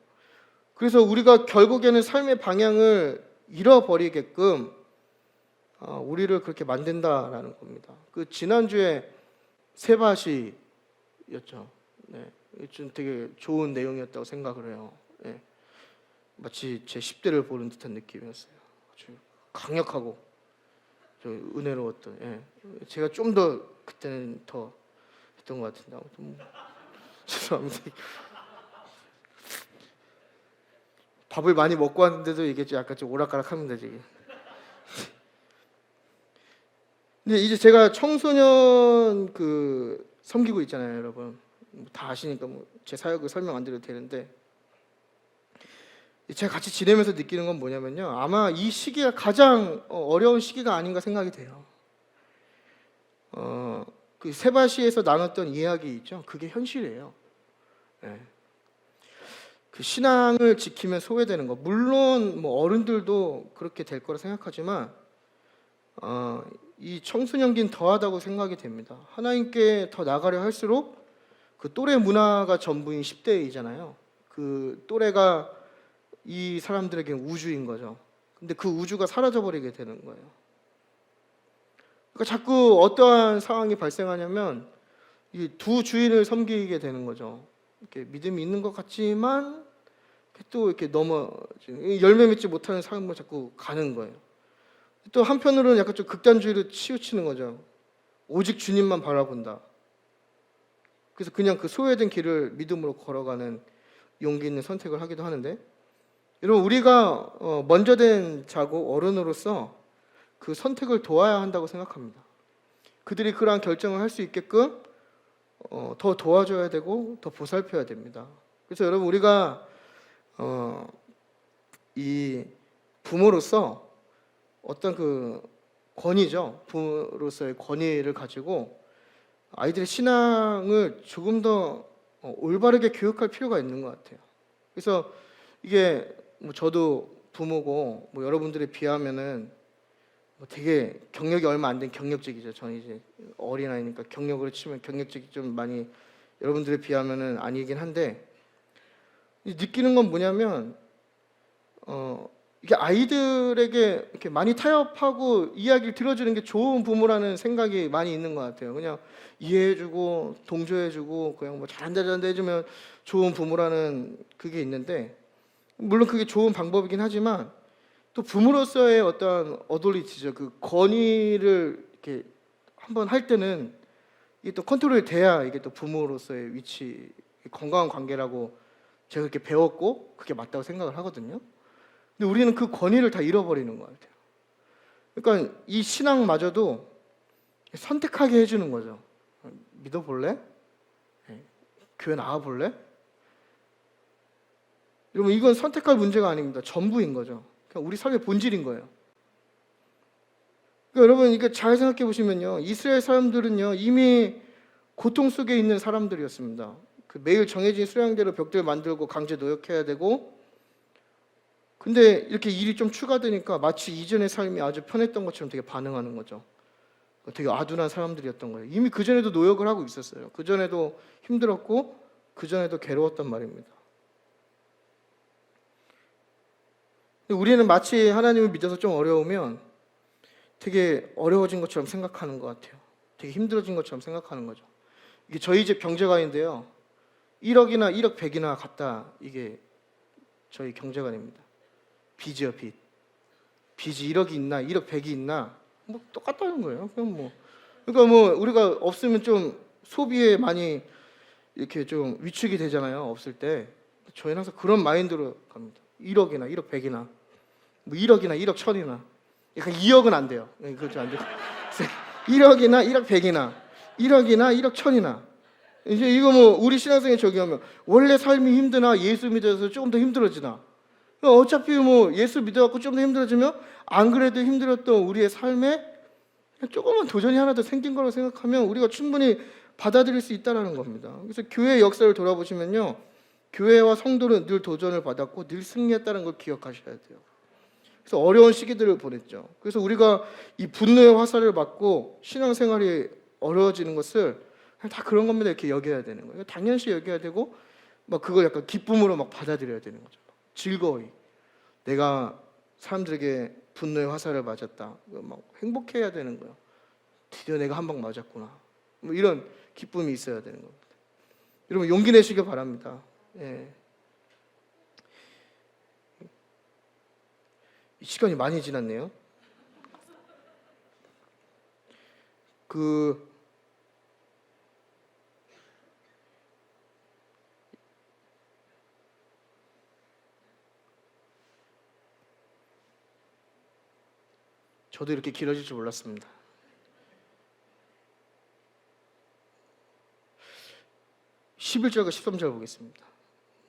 그래서 우리가 결국에는 삶의 방향을 잃어버리게끔 우리를 그렇게 만든다라는 겁니다. 그 지난주에 세바시였죠. 네, 좀 되게 좋은 내용이었다고 생각을 해요. 네, 마치 제 10대를 보는 듯한 느낌이었어요. 아주 강력하고 좀 은혜로웠던. 예. 제가 좀 더 그때는 더 했던 것 같은데 아무튼 죄송합니다. 밥을 많이 먹고 왔는데도 이게 좀 약간 좀 오락가락합니다 지금. 근데 이제 제가 청소년 그 섬기고 있잖아요, 여러분. 다 아시니까 뭐 제 사역을 설명 안 드려도 되는데, 제가 같이 지내면서 느끼는 건 뭐냐면요, 아마 이 시기가 가장 어려운 시기가 아닌가 생각이 돼요. 그 세바시에서 나눴던 이야기 있죠, 그게 현실이에요. 네. 그 신앙을 지키면 소외되는 거, 물론 뭐 어른들도 그렇게 될 거라 생각하지만 이 청소년기는 더하다고 생각이 됩니다. 하나님께 더 나가려 할수록 그 또래 문화가 전부인 10대이잖아요. 그 또래가 이 사람들에게는 우주인 거죠. 근데 그 우주가 사라져버리게 되는 거예요. 그러니까 자꾸 어떠한 상황이 발생하냐면 이 두 주인을 섬기게 되는 거죠. 이렇게 믿음이 있는 것 같지만 또 이렇게 열매 맺지 못하는 삶을 자꾸 가는 거예요. 또 한편으로는 약간 좀 극단주의로 치우치는 거죠. 오직 주님만 바라본다. 그래서 그냥 그 소외된 길을 믿음으로 걸어가는 용기 있는 선택을 하기도 하는데, 여러분 우리가 먼저 된 자고 어른으로서 그 선택을 도와야 한다고 생각합니다. 그들이 그러한 결정을 할 수 있게끔 더 도와줘야 되고 더 보살펴야 됩니다. 그래서 여러분 우리가 이 부모로서 어떤 그 권위죠. 부모로서의 권위를 가지고 아이들의 신앙을 조금 더 올바르게 교육할 필요가 있는 것 같아요. 그래서 이게 뭐 저도 부모고 뭐 여러분들에 비하면은 뭐 되게 경력이 얼마 안 된 경력직이죠. 저는 이제 어린아이니까 경력으로 치면 경력직이 좀 많이 여러분들에 비하면은 아니긴 한데, 느끼는 건 뭐냐면 이게 아이들에게 이렇게 많이 타협하고 이야기를 들어주는 게 좋은 부모라는 생각이 많이 있는 것 같아요. 그냥 이해해주고 동조해주고 그냥 뭐 잘한다 해주면 좋은 부모라는 그게 있는데, 물론 그게 좋은 방법이긴 하지만 또 부모로서의 어떤 어도리티죠. 그 권위를 이렇게 한번 할 때는 이게 또 컨트롤이 돼야 이게 또 부모로서의 위치, 건강한 관계라고 제가 그렇게 배웠고 그게 맞다고 생각을 하거든요. 근데 우리는 그 권위를 다 잃어버리는 것 같아요. 그러니까 이 신앙마저도 선택하게 해주는 거죠. 믿어볼래? 교회 나와볼래? 여러분 이건 선택할 문제가 아닙니다. 전부인 거죠. 그냥 우리 삶의 본질인 거예요. 그러니까 여러분 이게 잘 생각해 보시면요, 이스라엘 사람들은요 이미 고통 속에 있는 사람들이었습니다. 그 매일 정해진 수량대로 벽들 만들고 강제 노역해야 되고, 근데 이렇게 일이 좀 추가되니까 마치 이전의 삶이 아주 편했던 것처럼 되게 반응하는 거죠. 되게 아둔한 사람들이었던 거예요. 이미 그전에도 노역을 하고 있었어요. 그전에도 힘들었고 그전에도 괴로웠단 말입니다. 우리는 마치 하나님을 믿어서 좀 어려우면 되게 어려워진 것처럼 생각하는 것 같아요. 되게 힘들어진 것처럼 생각하는 거죠. 이게 저희 집 경제관인데요, 1억이나 1억 100이나 갖다 이게 저희 경제관입니다. 빚이요, 빚. 빚이 1억이 있나 1억 100이 있나 뭐 똑같다는 거예요. 그냥 뭐 그러니까 뭐 우리가 없으면 좀 소비에 많이 이렇게 좀 위축이 되잖아요. 없을 때. 저희는 항상 그런 마인드로 갑니다. 1억이나 1억 100이나 뭐 1억이나 1억 1000이나, 약간 2억은 안 돼요. 그것도 안 돼요. 1억이나 1억 100이나 1억이나 1억 1000이나. 이제 이거 뭐 우리 신앙생활 적용하면 원래 삶이 힘드나 예수 믿어서 조금 더 힘들어지나? 어차피 뭐 예수 믿어갖고 좀 더 힘들어지면 안 그래도 힘들었던 우리의 삶에 조금만 도전이 하나 더 생긴 거라고 생각하면 우리가 충분히 받아들일 수 있다는 겁니다. 그래서 교회의 역사를 돌아보시면요, 교회와 성도는 늘 도전을 받았고 늘 승리했다는 걸 기억하셔야 돼요. 그래서 어려운 시기들을 보냈죠. 그래서 우리가 이 분노의 화살을 맞고 신앙생활이 어려워지는 것을 그냥 다 그런 겁니다 이렇게 여겨야 되는 거예요. 당연시 여겨야 되고 막 그걸 약간 기쁨으로 막 받아들여야 되는 거죠. 즐거이 내가 사람들에게 분노의 화살을 맞았다, 막 행복해야 되는 거예요. 드디어 내가 한 방 맞았구나, 뭐 이런 기쁨이 있어야 되는 겁니다. 여러분 용기 내시길 바랍니다. 예. 시간이 많이 지났네요. 저도 이렇게 길어질 줄 몰랐습니다. (11절과) (13절) 보겠습니다.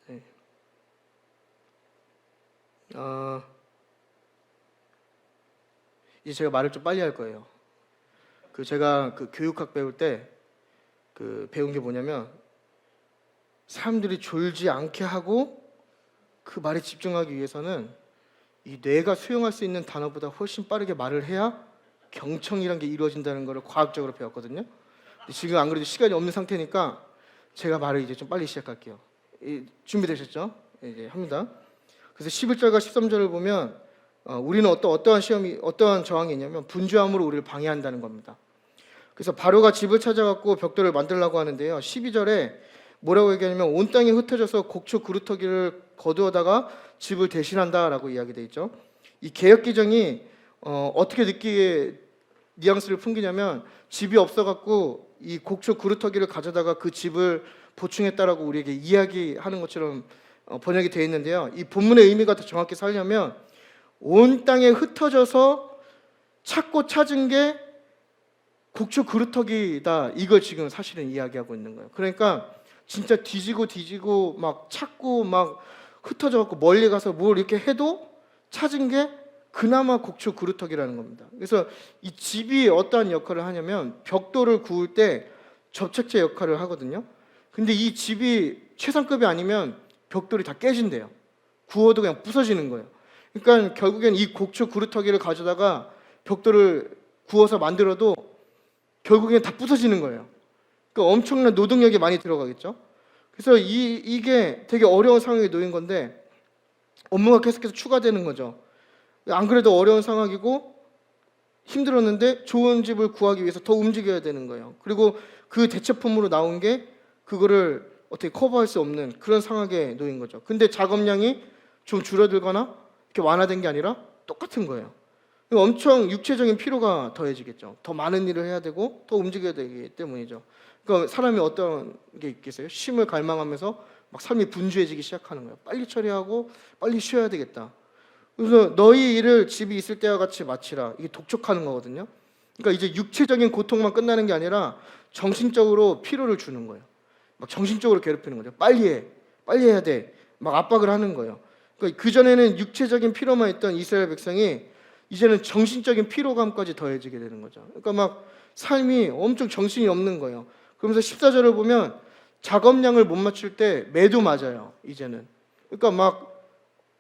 네. 이제 제가 말을 좀 빨리 할 거예요. 제가 교육학 배울 때 배운 게 뭐냐면, 사람들이 졸지 않게 하고 그 말에 집중하기 위해서는 이 뇌가 수용할 수 있는 단어보다 훨씬 빠르게 말을 해야 경청이란 게 이루어진다는 것을 과학적으로 배웠거든요. 근데 지금 안 그래도 시간이 없는 상태니까 제가 말을 이제 좀 빨리 시작할게요. 준비되셨죠? 이제 합니다. 그래서 11절과 13절을 보면 우리는 어떠한 저항이 있냐면 분주함으로 우리를 방해한다는 겁니다. 그래서 바로가 집을 찾아갖고 벽돌을 만들려고 하는데요, 12절에 뭐라고 얘기하냐면 온 땅에 흩어져서 곡초 그루터기를 거두어다가 집을 대신한다라고 이야기되어 있죠. 이 개역기정이 어떻게 느끼게 뉘앙스를 풍기냐면, 집이 없어갖고 이 곡초 그루터기를 가져다가 그 집을 보충했다라고 우리에게 이야기하는 것처럼 번역이 되어 있는데요, 이 본문의 의미가 더 정확히 살려면 온 땅에 흩어져서 찾고 찾은 게 곡초 그루터기다, 이걸 지금 사실은 이야기하고 있는 거예요. 그러니까 진짜 뒤지고 막 찾고 막 흩어져 갖고 멀리 가서 뭘 이렇게 해도 찾은 게 그나마 곡초 그루터기라는 겁니다. 그래서 이 집이 어떠한 역할을 하냐면 벽돌을 구울 때 접착제 역할을 하거든요. 근데 이 집이 최상급이 아니면 벽돌이 다 깨진대요. 구워도 그냥 부서지는 거예요. 그러니까 결국엔 이 곡초 그루터기를 가져다가 벽돌을 구워서 만들어도 결국엔 다 부서지는 거예요. 그러니까 엄청난 노동력이 많이 들어가겠죠. 그래서 이게 되게 어려운 상황에 놓인 건데 업무가 계속해서 추가되는 거죠. 안 그래도 어려운 상황이고 힘들었는데 좋은 집을 구하기 위해서 더 움직여야 되는 거예요. 그리고 그 대체품으로 나온 게 그거를 어떻게 커버할 수 없는 그런 상황에 놓인 거죠. 근데 작업량이 좀 줄어들거나 이렇게 완화된 게 아니라 똑같은 거예요. 엄청 육체적인 피로가 더해지겠죠. 더 많은 일을 해야 되고 더 움직여야 되기 때문이죠. 그러니까 사람이 어떤 게 있겠어요? 쉼을 갈망하면서 막 삶이 분주해지기 시작하는 거예요. 빨리 처리하고 빨리 쉬어야 되겠다. 그래서 너희 일을 집이 있을 때와 같이 마치라, 이게 독촉하는 거거든요. 그러니까 이제 육체적인 고통만 끝나는 게 아니라 정신적으로 피로를 주는 거예요. 막 정신적으로 괴롭히는 거죠. 빨리 해야 돼, 막 압박을 하는 거예요. 그러니까 그전에는 육체적인 피로만 있던 이스라엘 백성이 이제는 정신적인 피로감까지 더해지게 되는 거죠. 그러니까 막 삶이 엄청 정신이 없는 거예요. 그러면서 14절을 보면 작업량을 못 맞출 때 매도 맞아요, 이제는. 그러니까 막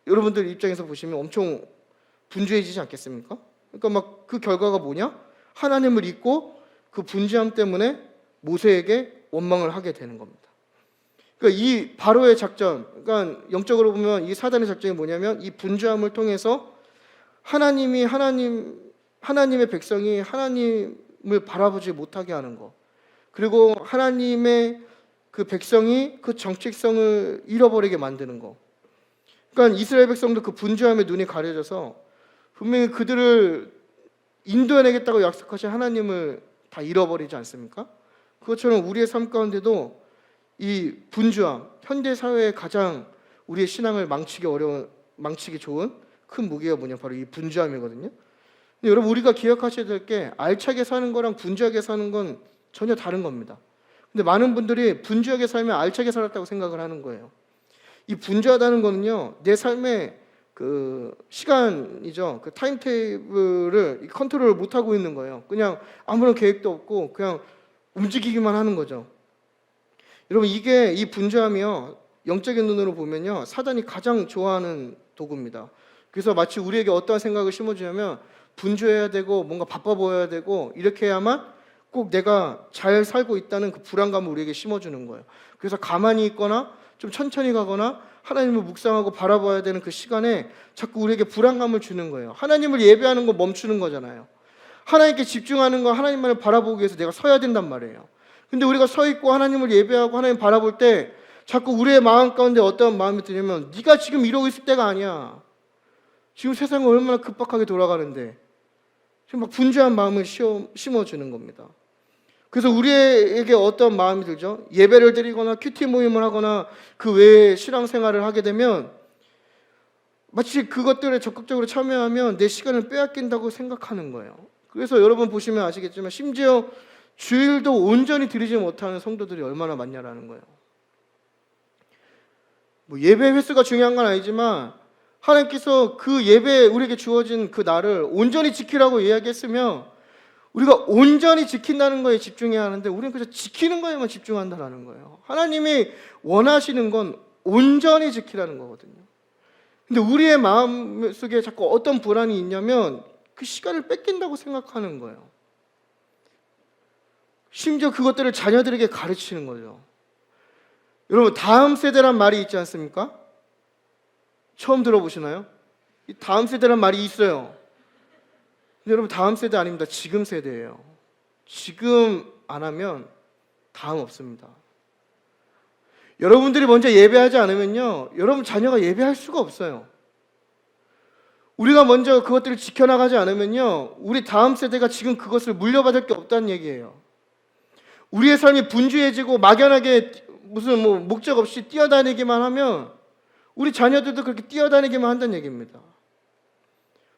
여러분들 입장에서 보시면 엄청 분주해지지 않겠습니까? 그러니까 막 그 결과가 뭐냐? 하나님을 잊고 그 분주함 때문에 모세에게 원망을 하게 되는 겁니다. 그러니까 이 바로의 작전, 그러니까 영적으로 보면 이 사단의 작전이 뭐냐면 이 분주함을 통해서 하나님의 백성이 하나님을 바라보지 못하게 하는 거, 그리고 하나님의 그 백성이 그 정체성을 잃어버리게 만드는 거. 그러니까 이스라엘 백성도 그 분주함에 눈이 가려져서 분명히 그들을 인도해내겠다고 약속하신 하나님을 다 잃어버리지 않습니까? 그것처럼 우리의 삶 가운데도 이 분주함, 현대 사회의 가장 우리의 신앙을 망치기 좋은 큰 무기가 뭐냐, 바로 이 분주함이거든요. 근데 여러분, 우리가 기억하셔야 될 게 알차게 사는 거랑 분주하게 사는 건 전혀 다른 겁니다. 근데 많은 분들이 분주하게 살면 알차게 살았다고 생각을 하는 거예요. 이 분주하다는 거는요, 내 삶의 그 시간이죠. 그 타임테이블을 컨트롤을 못 하고 있는 거예요. 그냥 아무런 계획도 없고 그냥 움직이기만 하는 거죠. 여러분, 이게 이 분주함이요, 영적인 눈으로 보면요, 사단이 가장 좋아하는 도구입니다. 그래서 마치 우리에게 어떠한 생각을 심어주냐면 분주해야 되고 뭔가 바빠 보여야 되고 이렇게 해야만 꼭 내가 잘 살고 있다는 그 불안감을 우리에게 심어주는 거예요. 그래서 가만히 있거나 좀 천천히 가거나 하나님을 묵상하고 바라봐야 되는 그 시간에 자꾸 우리에게 불안감을 주는 거예요. 하나님을 예배하는 거 멈추는 거잖아요. 하나님께 집중하는 거, 하나님만을 바라보기 위해서 내가 서야 된단 말이에요. 근데 우리가 서 있고 하나님을 예배하고 하나님 바라볼 때 자꾸 우리의 마음 가운데 어떤 마음이 드냐면 네가 지금 이러고 있을 때가 아니야. 지금 세상은 얼마나 급박하게 돌아가는데. 지금 막 분주한 마음을 심어주는 겁니다. 그래서 우리에게 어떤 마음이 들죠? 예배를 드리거나 큐티 모임을 하거나 그 외에 신앙생활을 하게 되면 마치 그것들에 적극적으로 참여하면 내 시간을 빼앗긴다고 생각하는 거예요. 그래서 여러분 보시면 아시겠지만 심지어 주일도 온전히 드리지 못하는 성도들이 얼마나 많냐라는 거예요. 뭐 예배 횟수가 중요한 건 아니지만 하나님께서 그 예배에 우리에게 주어진 그 날을 온전히 지키라고 이야기했으면 우리가 온전히 지킨다는 거에 집중해야 하는데 우리는 그저 지키는 거에만 집중한다는 거예요. 하나님이 원하시는 건 온전히 지키라는 거거든요. 근데 우리의 마음 속에 자꾸 어떤 불안이 있냐면 그 시간을 뺏긴다고 생각하는 거예요. 심지어 그것들을 자녀들에게 가르치는 거죠. 여러분, 다음 세대란 말이 있지 않습니까? 처음 들어보시나요? 이 다음 세대란 말이 있어요. 근데 여러분, 다음 세대 아닙니다. 지금 세대예요. 지금 안 하면 다음 없습니다. 여러분들이 먼저 예배하지 않으면요, 여러분 자녀가 예배할 수가 없어요. 우리가 먼저 그것들을 지켜나가지 않으면요, 우리 다음 세대가 지금 그것을 물려받을 게 없다는 얘기예요. 우리의 삶이 분주해지고 막연하게 무슨 목적 없이 뛰어다니기만 하면 우리 자녀들도 그렇게 뛰어다니기만 한다는 얘기입니다.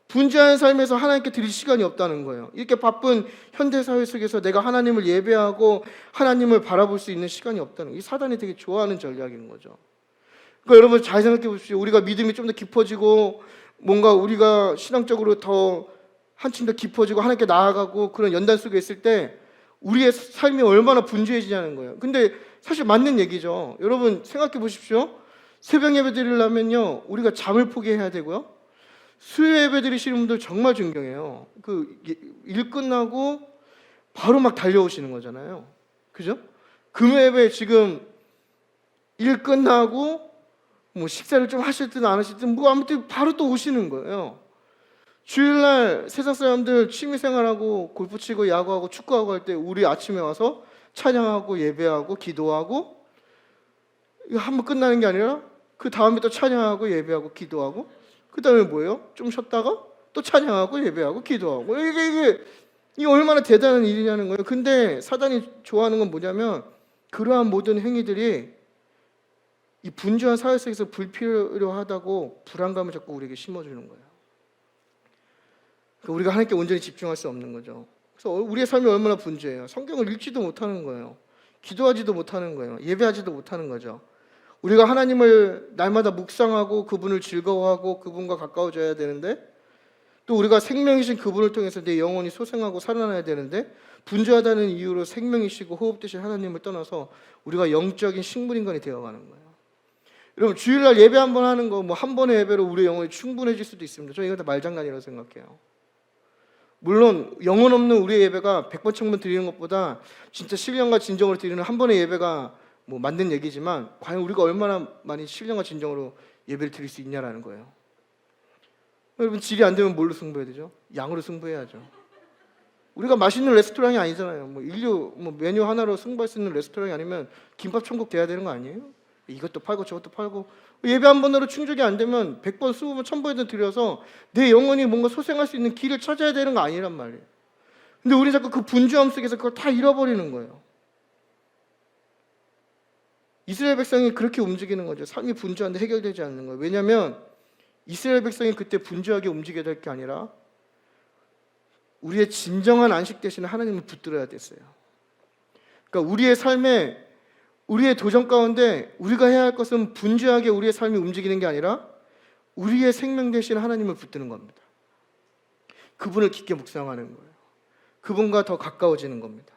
분주한 삶에서 하나님께 드릴 시간이 없다는 거예요. 이렇게 바쁜 현대사회 속에서 내가 하나님을 예배하고 하나님을 바라볼 수 있는 시간이 없다는 거예요. 이 사단이 되게 좋아하는 전략인 거죠. 그러니까 여러분 잘 생각해 보십시오. 우리가 믿음이 좀 더 깊어지고 뭔가 우리가 신앙적으로 더 한층 더 깊어지고 하나님께 나아가고 그런 연단 속에 있을 때 우리의 삶이 얼마나 분주해지냐는 거예요. 근데 사실 맞는 얘기죠. 여러분 생각해 보십시오. 새벽 예배 드리려면요, 우리가 잠을 포기해야 되고요. 수요 예배 드리시는 분들 정말 존경해요. 그 일 끝나고 바로 막 달려오시는 거잖아요. 그죠? 금요 예배 지금 일 끝나고 뭐 식사를 좀 하실 든 안 하실 든 아무튼 바로 또 오시는 거예요. 주일날 세상 사람들 취미생활하고 골프 치고 야구하고 축구하고 할 때 우리 아침에 와서 찬양하고 예배하고 기도하고 이거 한번 끝나는 게 아니라 그 다음에 또 찬양하고 예배하고 기도하고 그 다음에 뭐예요? 좀 쉬었다가 또 찬양하고 예배하고 기도하고 이게 얼마나 대단한 일이냐는 거예요. 근데 사단이 좋아하는 건 뭐냐면 그러한 모든 행위들이 이 분주한 사회 속에서 불필요하다고 불안감을 자꾸 우리에게 심어주는 거예요. 그러니까 우리가 하나님께 온전히 집중할 수 없는 거죠. 그래서 우리의 삶이 얼마나 분주해요. 성경을 읽지도 못하는 거예요. 기도하지도 못하는 거예요. 예배하지도 못하는 거죠. 우리가 하나님을 날마다 묵상하고 그분을 즐거워하고 그분과 가까워져야 되는데 또 우리가 생명이신 그분을 통해서 내 영혼이 소생하고 살아나야 되는데 분주하다는 이유로 생명이시고 호흡 되신 하나님을 떠나서 우리가 영적인 식물인간이 되어가는 거예요. 여러분 주일날 예배 한 번 하는 거 한 번의 예배로 우리의 영혼이 충분해질 수도 있습니다. 저는 이건 다 말장난이라고 생각해요. 물론 영혼 없는 우리의 예배가 100번 1000번 드리는 것보다 진짜 신령과 진정으로 드리는 한 번의 예배가 맞는 얘기지만 과연 우리가 얼마나 많이 신령과 진정으로 예배를 드릴 수 있냐라는 거예요. 여러분 질이 안 되면 뭘로 승부해야 되죠? 양으로 승부해야죠. 우리가 맛있는 레스토랑이 아니잖아요. 인류 메뉴 하나로 승부할 수 있는 레스토랑이 아니면 김밥 천국 돼야 되는 거 아니에요? 이것도 팔고 저것도 팔고 예배 한 번으로 충족이 안 되면 100번, 20번, 1000번이든 드려서 내 영혼이 뭔가 소생할 수 있는 길을 찾아야 되는 거 아니란 말이에요. 근데 우리 자꾸 그 분주함 속에서 그걸 다 잃어버리는 거예요. 이스라엘 백성이 그렇게 움직이는 거죠. 삶이 분주한데 해결되지 않는 거예요. 왜냐하면 이스라엘 백성이 그때 분주하게 움직여야 될 게 아니라 우리의 진정한 안식 대신에 하나님을 붙들어야 됐어요. 그러니까 우리의 삶에, 우리의 도전 가운데 우리가 해야 할 것은 분주하게 우리의 삶이 움직이는 게 아니라 우리의 생명 대신 하나님을 붙드는 겁니다. 그분을 깊게 묵상하는 거예요. 그분과 더 가까워지는 겁니다.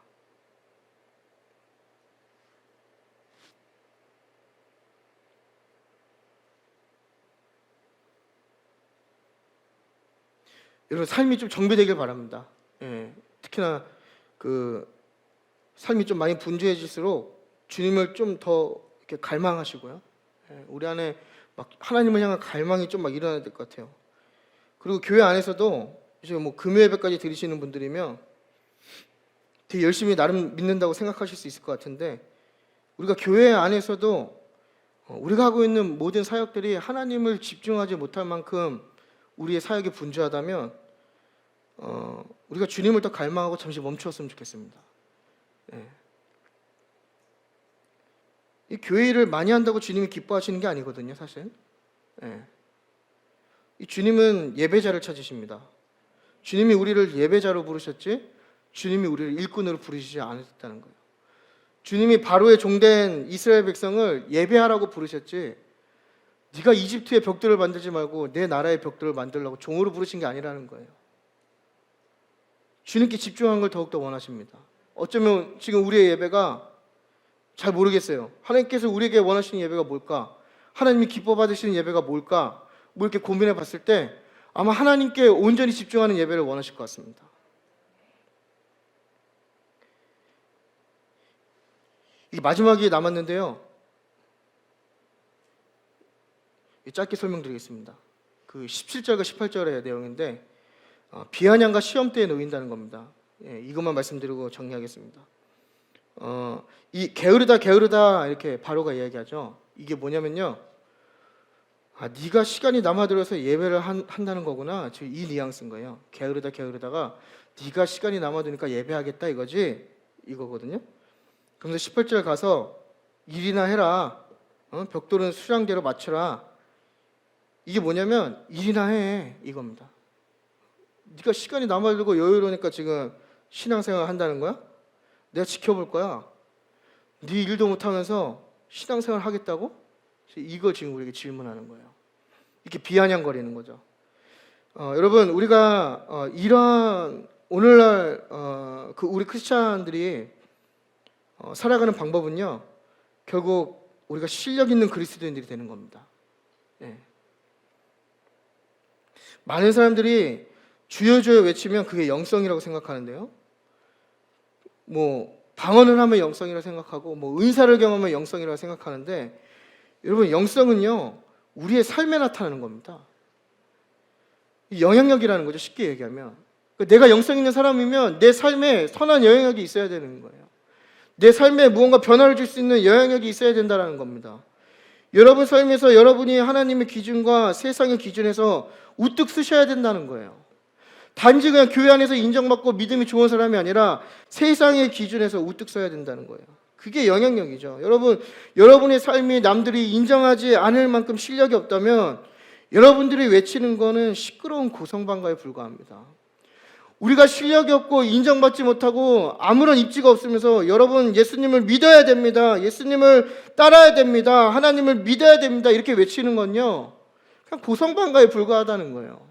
여러분, 삶이 좀 정비되길 바랍니다. 특히나 그 삶이 좀 많이 분주해질수록 주님을 좀 더 이렇게 갈망하시고요. 우리 안에 막 하나님을 향한 갈망이 좀 막 일어나야 될 것 같아요. 그리고 교회 안에서도 이제 뭐 금요 예배까지 드리시는 분들이면 되게 열심히 나름 믿는다고 생각하실 수 있을 것 같은데, 우리가 교회 안에서도 우리가 하고 있는 모든 사역들이 하나님을 집중하지 못할 만큼 우리의 사역이 분주하다면 우리가 주님을 더 갈망하고 잠시 멈추었으면 좋겠습니다. 이 교회 일을 많이 한다고 주님이 기뻐하시는 게 아니거든요, 사실. 이 주님은 예배자를 찾으십니다. 주님이 우리를 예배자로 부르셨지 주님이 우리를 일꾼으로 부르시지 않으셨다는 거예요. 주님이 바로의 종된 이스라엘 백성을 예배하라고 부르셨지 네가 이집트의 벽들을 만들지 말고 내 나라의 벽들을 만들라고 종으로 부르신 게 아니라는 거예요. 주님께 집중한 걸 더욱더 원하십니다. 어쩌면 지금 우리의 예배가 잘 모르겠어요. 하나님께서 우리에게 원하시는 예배가 뭘까? 하나님이 기뻐 받으시는 예배가 뭘까? 뭐 이렇게 고민해 봤을 때 아마 하나님께 온전히 집중하는 예배를 원하실 것 같습니다. 이 마지막이 남았는데요. 짧게 설명드리겠습니다. 그 17절과 18절의 내용인데 비아냥과 시험대에 놓인다는 겁니다. 이것만 말씀드리고 정리하겠습니다. 이 게으르다 게으르다 이렇게 바로가 이야기하죠. 이게 뭐냐면요, 네가 시간이 남아들어서 예배를 한다는 거구나. 이 뉘앙스인 거예요. 게으르다 게으르다가 네가 시간이 남아드니까 예배하겠다 이거지, 이거거든요. 그러면서 18절 가서 일이나 해라, 벽돌은 수량대로 맞춰라. 이게 뭐냐면 일이나 해 이겁니다. 네가 시간이 남아들고 여유로우니까 지금 신앙생활 한다는 거야? 내가 지켜볼 거야. 네 일도 못하면서 신앙생활 하겠다고? 이거 지금 우리에게 질문하는 거예요. 이렇게 비아냥거리는 거죠. 여러분, 우리가 이런 오늘날 그 우리 크리스찬들이 살아가는 방법은요, 결국 우리가 실력 있는 그리스도인들이 되는 겁니다. 많은 사람들이 주여 주여 외치면 그게 영성이라고 생각하는데요, 뭐 방언을 하면 영성이라고 생각하고 뭐 은사를 경험하면 영성이라고 생각하는데, 여러분, 영성은요 우리의 삶에 나타나는 겁니다. 영향력이라는 거죠, 쉽게 얘기하면. 내가 영성 있는 사람이면 내 삶에 선한 영향력이 있어야 되는 거예요. 내 삶에 무언가 변화를 줄 수 있는 영향력이 있어야 된다는 겁니다. 여러분 삶에서 여러분이 하나님의 기준과 세상의 기준에서 우뚝 서셔야 된다는 거예요. 단지 그냥 교회 안에서 인정받고 믿음이 좋은 사람이 아니라 세상의 기준에서 우뚝 서야 된다는 거예요. 그게 영향력이죠. 여러분의 삶이 남들이 인정하지 않을 만큼 실력이 없다면 여러분들이 외치는 거는 시끄러운 고성방가에 불과합니다. 우리가 실력이 없고 인정받지 못하고 아무런 입지가 없으면서 여러분 예수님을 믿어야 됩니다, 예수님을 따라야 됩니다, 하나님을 믿어야 됩니다 이렇게 외치는 건요 그냥 고성방가에 불과하다는 거예요.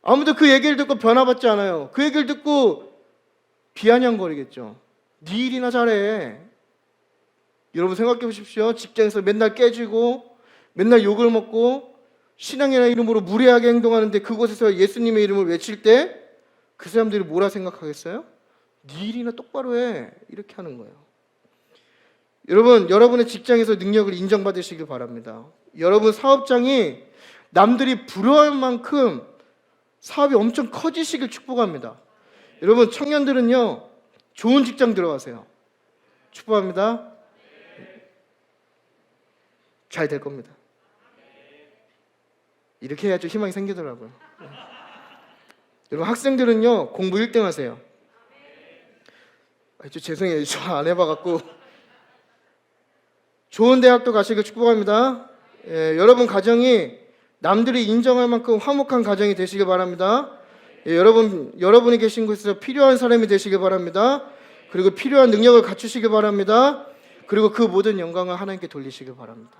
아무도 그 얘기를 듣고 변화받지 않아요. 그 얘기를 듣고 비아냥거리겠죠. 네 일이나 잘해. 여러분 생각해 보십시오. 직장에서 맨날 깨지고 맨날 욕을 먹고 신앙이라는 이름으로 무례하게 행동하는데 그곳에서 예수님의 이름을 외칠 때 그 사람들이 뭐라 생각하겠어요? 네 일이나 똑바로 해, 이렇게 하는 거예요. 여러분, 여러분의 직장에서 능력을 인정받으시길 바랍니다. 여러분 사업장이 남들이 부러워할 만큼 사업이 엄청 커지시길 축복합니다. 여러분 청년들은요 좋은 직장 들어가세요. 축복합니다. 잘 될 겁니다. 이렇게 해야지 희망이 생기더라고요. 여러분 학생들은요 공부 1등 하세요. 죄송해요, 저 안 해봐갖고. 좋은 대학도 가시길 축복합니다. 여러분 가정이 남들이 인정할 만큼 화목한 가정이 되시길 바랍니다. 예, 여러분이 계신 곳에서 필요한 사람이 되시길 바랍니다. 그리고 필요한 능력을 갖추시길 바랍니다. 그리고 그 모든 영광을 하나님께 돌리시길 바랍니다.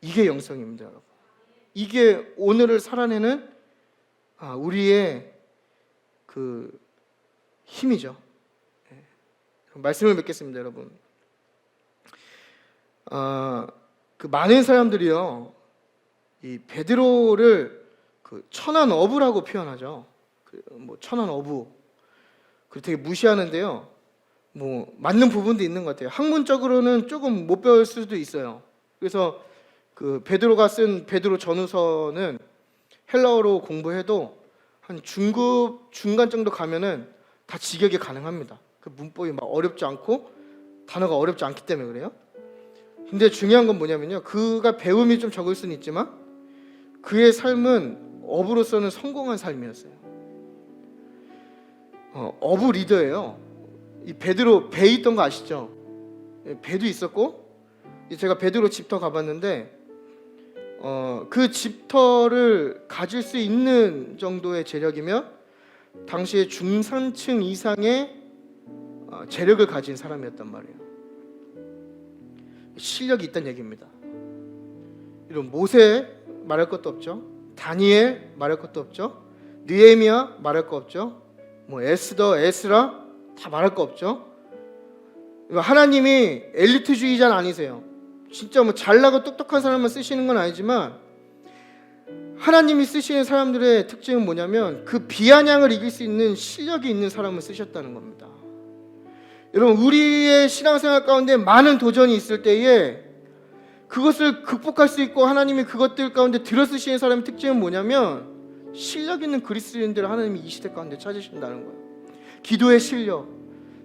이게 영성입니다, 여러분. 이게 오늘을 살아내는 우리의 그 힘이죠. 예. 말씀을 맺겠습니다, 여러분. 그 많은 사람들이요, 이 베드로를 그 천한 어부라고 표현하죠. 천한 어부. 그 되게 무시하는데요. 맞는 부분도 있는 것 같아요. 학문적으로는 조금 못 배울 수도 있어요. 그래서 그 베드로가 쓴 베드로 전후서는 헬라어로 공부해도 한 중급 중간 정도 가면은 다 직역이 가능합니다. 그 문법이 막 어렵지 않고 단어가 어렵지 않기 때문에 그래요. 근데 중요한 건 뭐냐면요, 그가 배움이 좀 적을 수는 있지만 그의 삶은 어부로서는 성공한 삶이었어요. 어부 리더예요. 이 베드로 배 있던 거 아시죠? 배도 있었고, 제가 베드로 집터 가봤는데 그 집터를 가질 수 있는 정도의 재력이면 당시에 중산층 이상의 재력을 가진 사람이었단 말이에요. 실력이 있다는 얘기입니다. 이런 모세 말할 것도 없죠. 다니엘 말할 것도 없죠. 느헤미야 말할 거 없죠. 에스더, 에스라 다 말할 거 없죠. 하나님이 엘리트주의자는 아니세요. 진짜 잘나고 똑똑한 사람만 쓰시는 건 아니지만 하나님이 쓰시는 사람들의 특징은 뭐냐면 그 비아냥을 이길 수 있는 실력이 있는 사람을 쓰셨다는 겁니다. 여러분, 우리의 신앙생활 가운데 많은 도전이 있을 때에 그것을 극복할 수 있고 하나님이 그것들 가운데 들어쓰시는 사람의 특징은 뭐냐면 실력 있는 그리스도인들을 하나님이 이 시대 가운데 찾으신다는 거예요. 기도의 실력,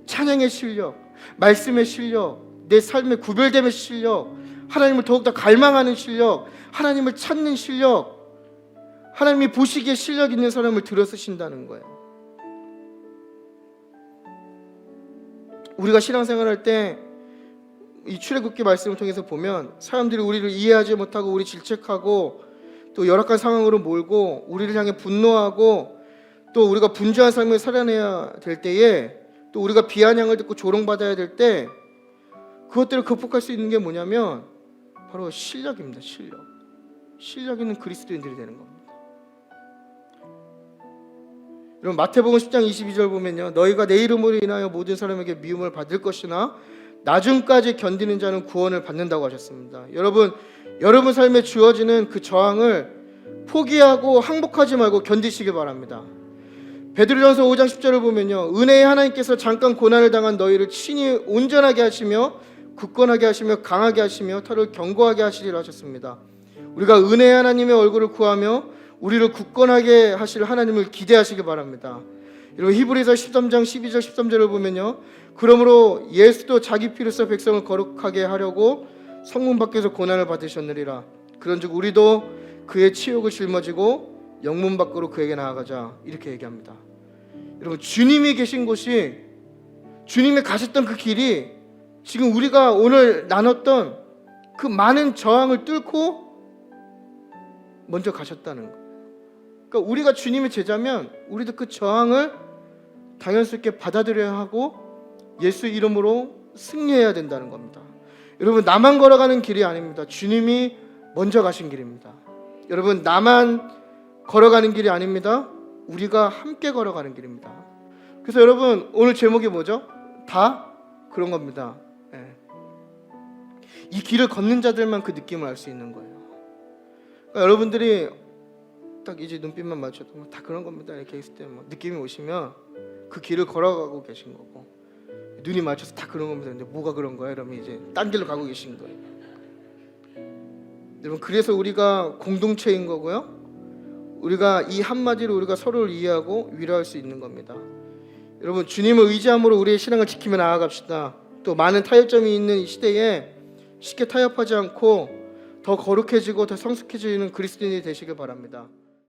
찬양의 실력, 말씀의 실력, 내 삶의 구별됨의 실력, 하나님을 더욱더 갈망하는 실력, 하나님을 찾는 실력, 하나님이 보시기에 실력 있는 사람을 들어쓰신다는 거예요. 우리가 신앙생활할 때 이 출애굽기 말씀을 통해서 보면 사람들이 우리를 이해하지 못하고 우리 질책하고 또 열악한 상황으로 몰고 우리를 향해 분노하고 또 우리가 분주한 삶을 살아내야 될 때에 또 우리가 비아냥을 듣고 조롱받아야 될 때 그것들을 극복할 수 있는 게 뭐냐면 바로 실력입니다. 실력 있는 그리스도인들이 되는 겁니다. 여러분, 마태복음 10장 22절 보면요, 너희가 내 이름으로 인하여 모든 사람에게 미움을 받을 것이나 나중까지 견디는 자는 구원을 받는다고 하셨습니다. 여러분 삶에 주어지는 그 저항을 포기하고 항복하지 말고 견디시기 바랍니다. 베드로전서 5장 10절을 보면요, 은혜의 하나님께서 잠깐 고난을 당한 너희를 친히 온전하게 하시며 굳건하게 하시며 강하게 하시며 털을 견고하게 하시리라 하셨습니다. 우리가 은혜의 하나님의 얼굴을 구하며 우리를 굳건하게 하실 하나님을 기대하시기 바랍니다. 여러분, 히브리서 13장 12절 13절을 보면요, 그러므로 예수도 자기 피로써 백성을 거룩하게 하려고 성문 밖에서 고난을 받으셨느니라. 그런즉 우리도 그의 치욕을 짊어지고 영문 밖으로 그에게 나아가자. 이렇게 얘기합니다. 여러분, 주님이 계신 곳이, 주님이 가셨던 그 길이 지금 우리가 오늘 나눴던 그 많은 저항을 뚫고 먼저 가셨다는 거예요. 그러니까 우리가 주님의 제자면 우리도 그 저항을 당연스럽게 받아들여야 하고 예수 이름으로 승리해야 된다는 겁니다. 여러분, 나만 걸어가는 길이 아닙니다. 주님이 먼저 가신 길입니다. 여러분, 나만 걸어가는 길이 아닙니다. 우리가 함께 걸어가는 길입니다. 그래서 여러분, 오늘 제목이 뭐죠? 다 그런 겁니다. 이 길을 걷는 자들만 그 느낌을 알 수 있는 거예요. 그러니까 여러분들이 딱 이제 눈빛만 맞춰도 다 그런 겁니다. 이렇게 있을 때 느낌이 오시면 그 길을 걸어가고 계신 거고, 눈이 맞춰서 다 그런 겁니다. 근데 뭐가 그런 거야? 이러면 이제 딴 길로 가고 계신 거예요. 여러분, 그래서 우리가 공동체인 거고요, 우리가 이 한마디로 우리가 서로를 이해하고 위로할 수 있는 겁니다. 여러분, 주님을 의지함으로 우리의 신앙을 지키며 나아갑시다. 또 많은 타협점이 있는 이 시대에 쉽게 타협하지 않고 더 거룩해지고 더 성숙해지는 그리스도인이 되시길 바랍니다.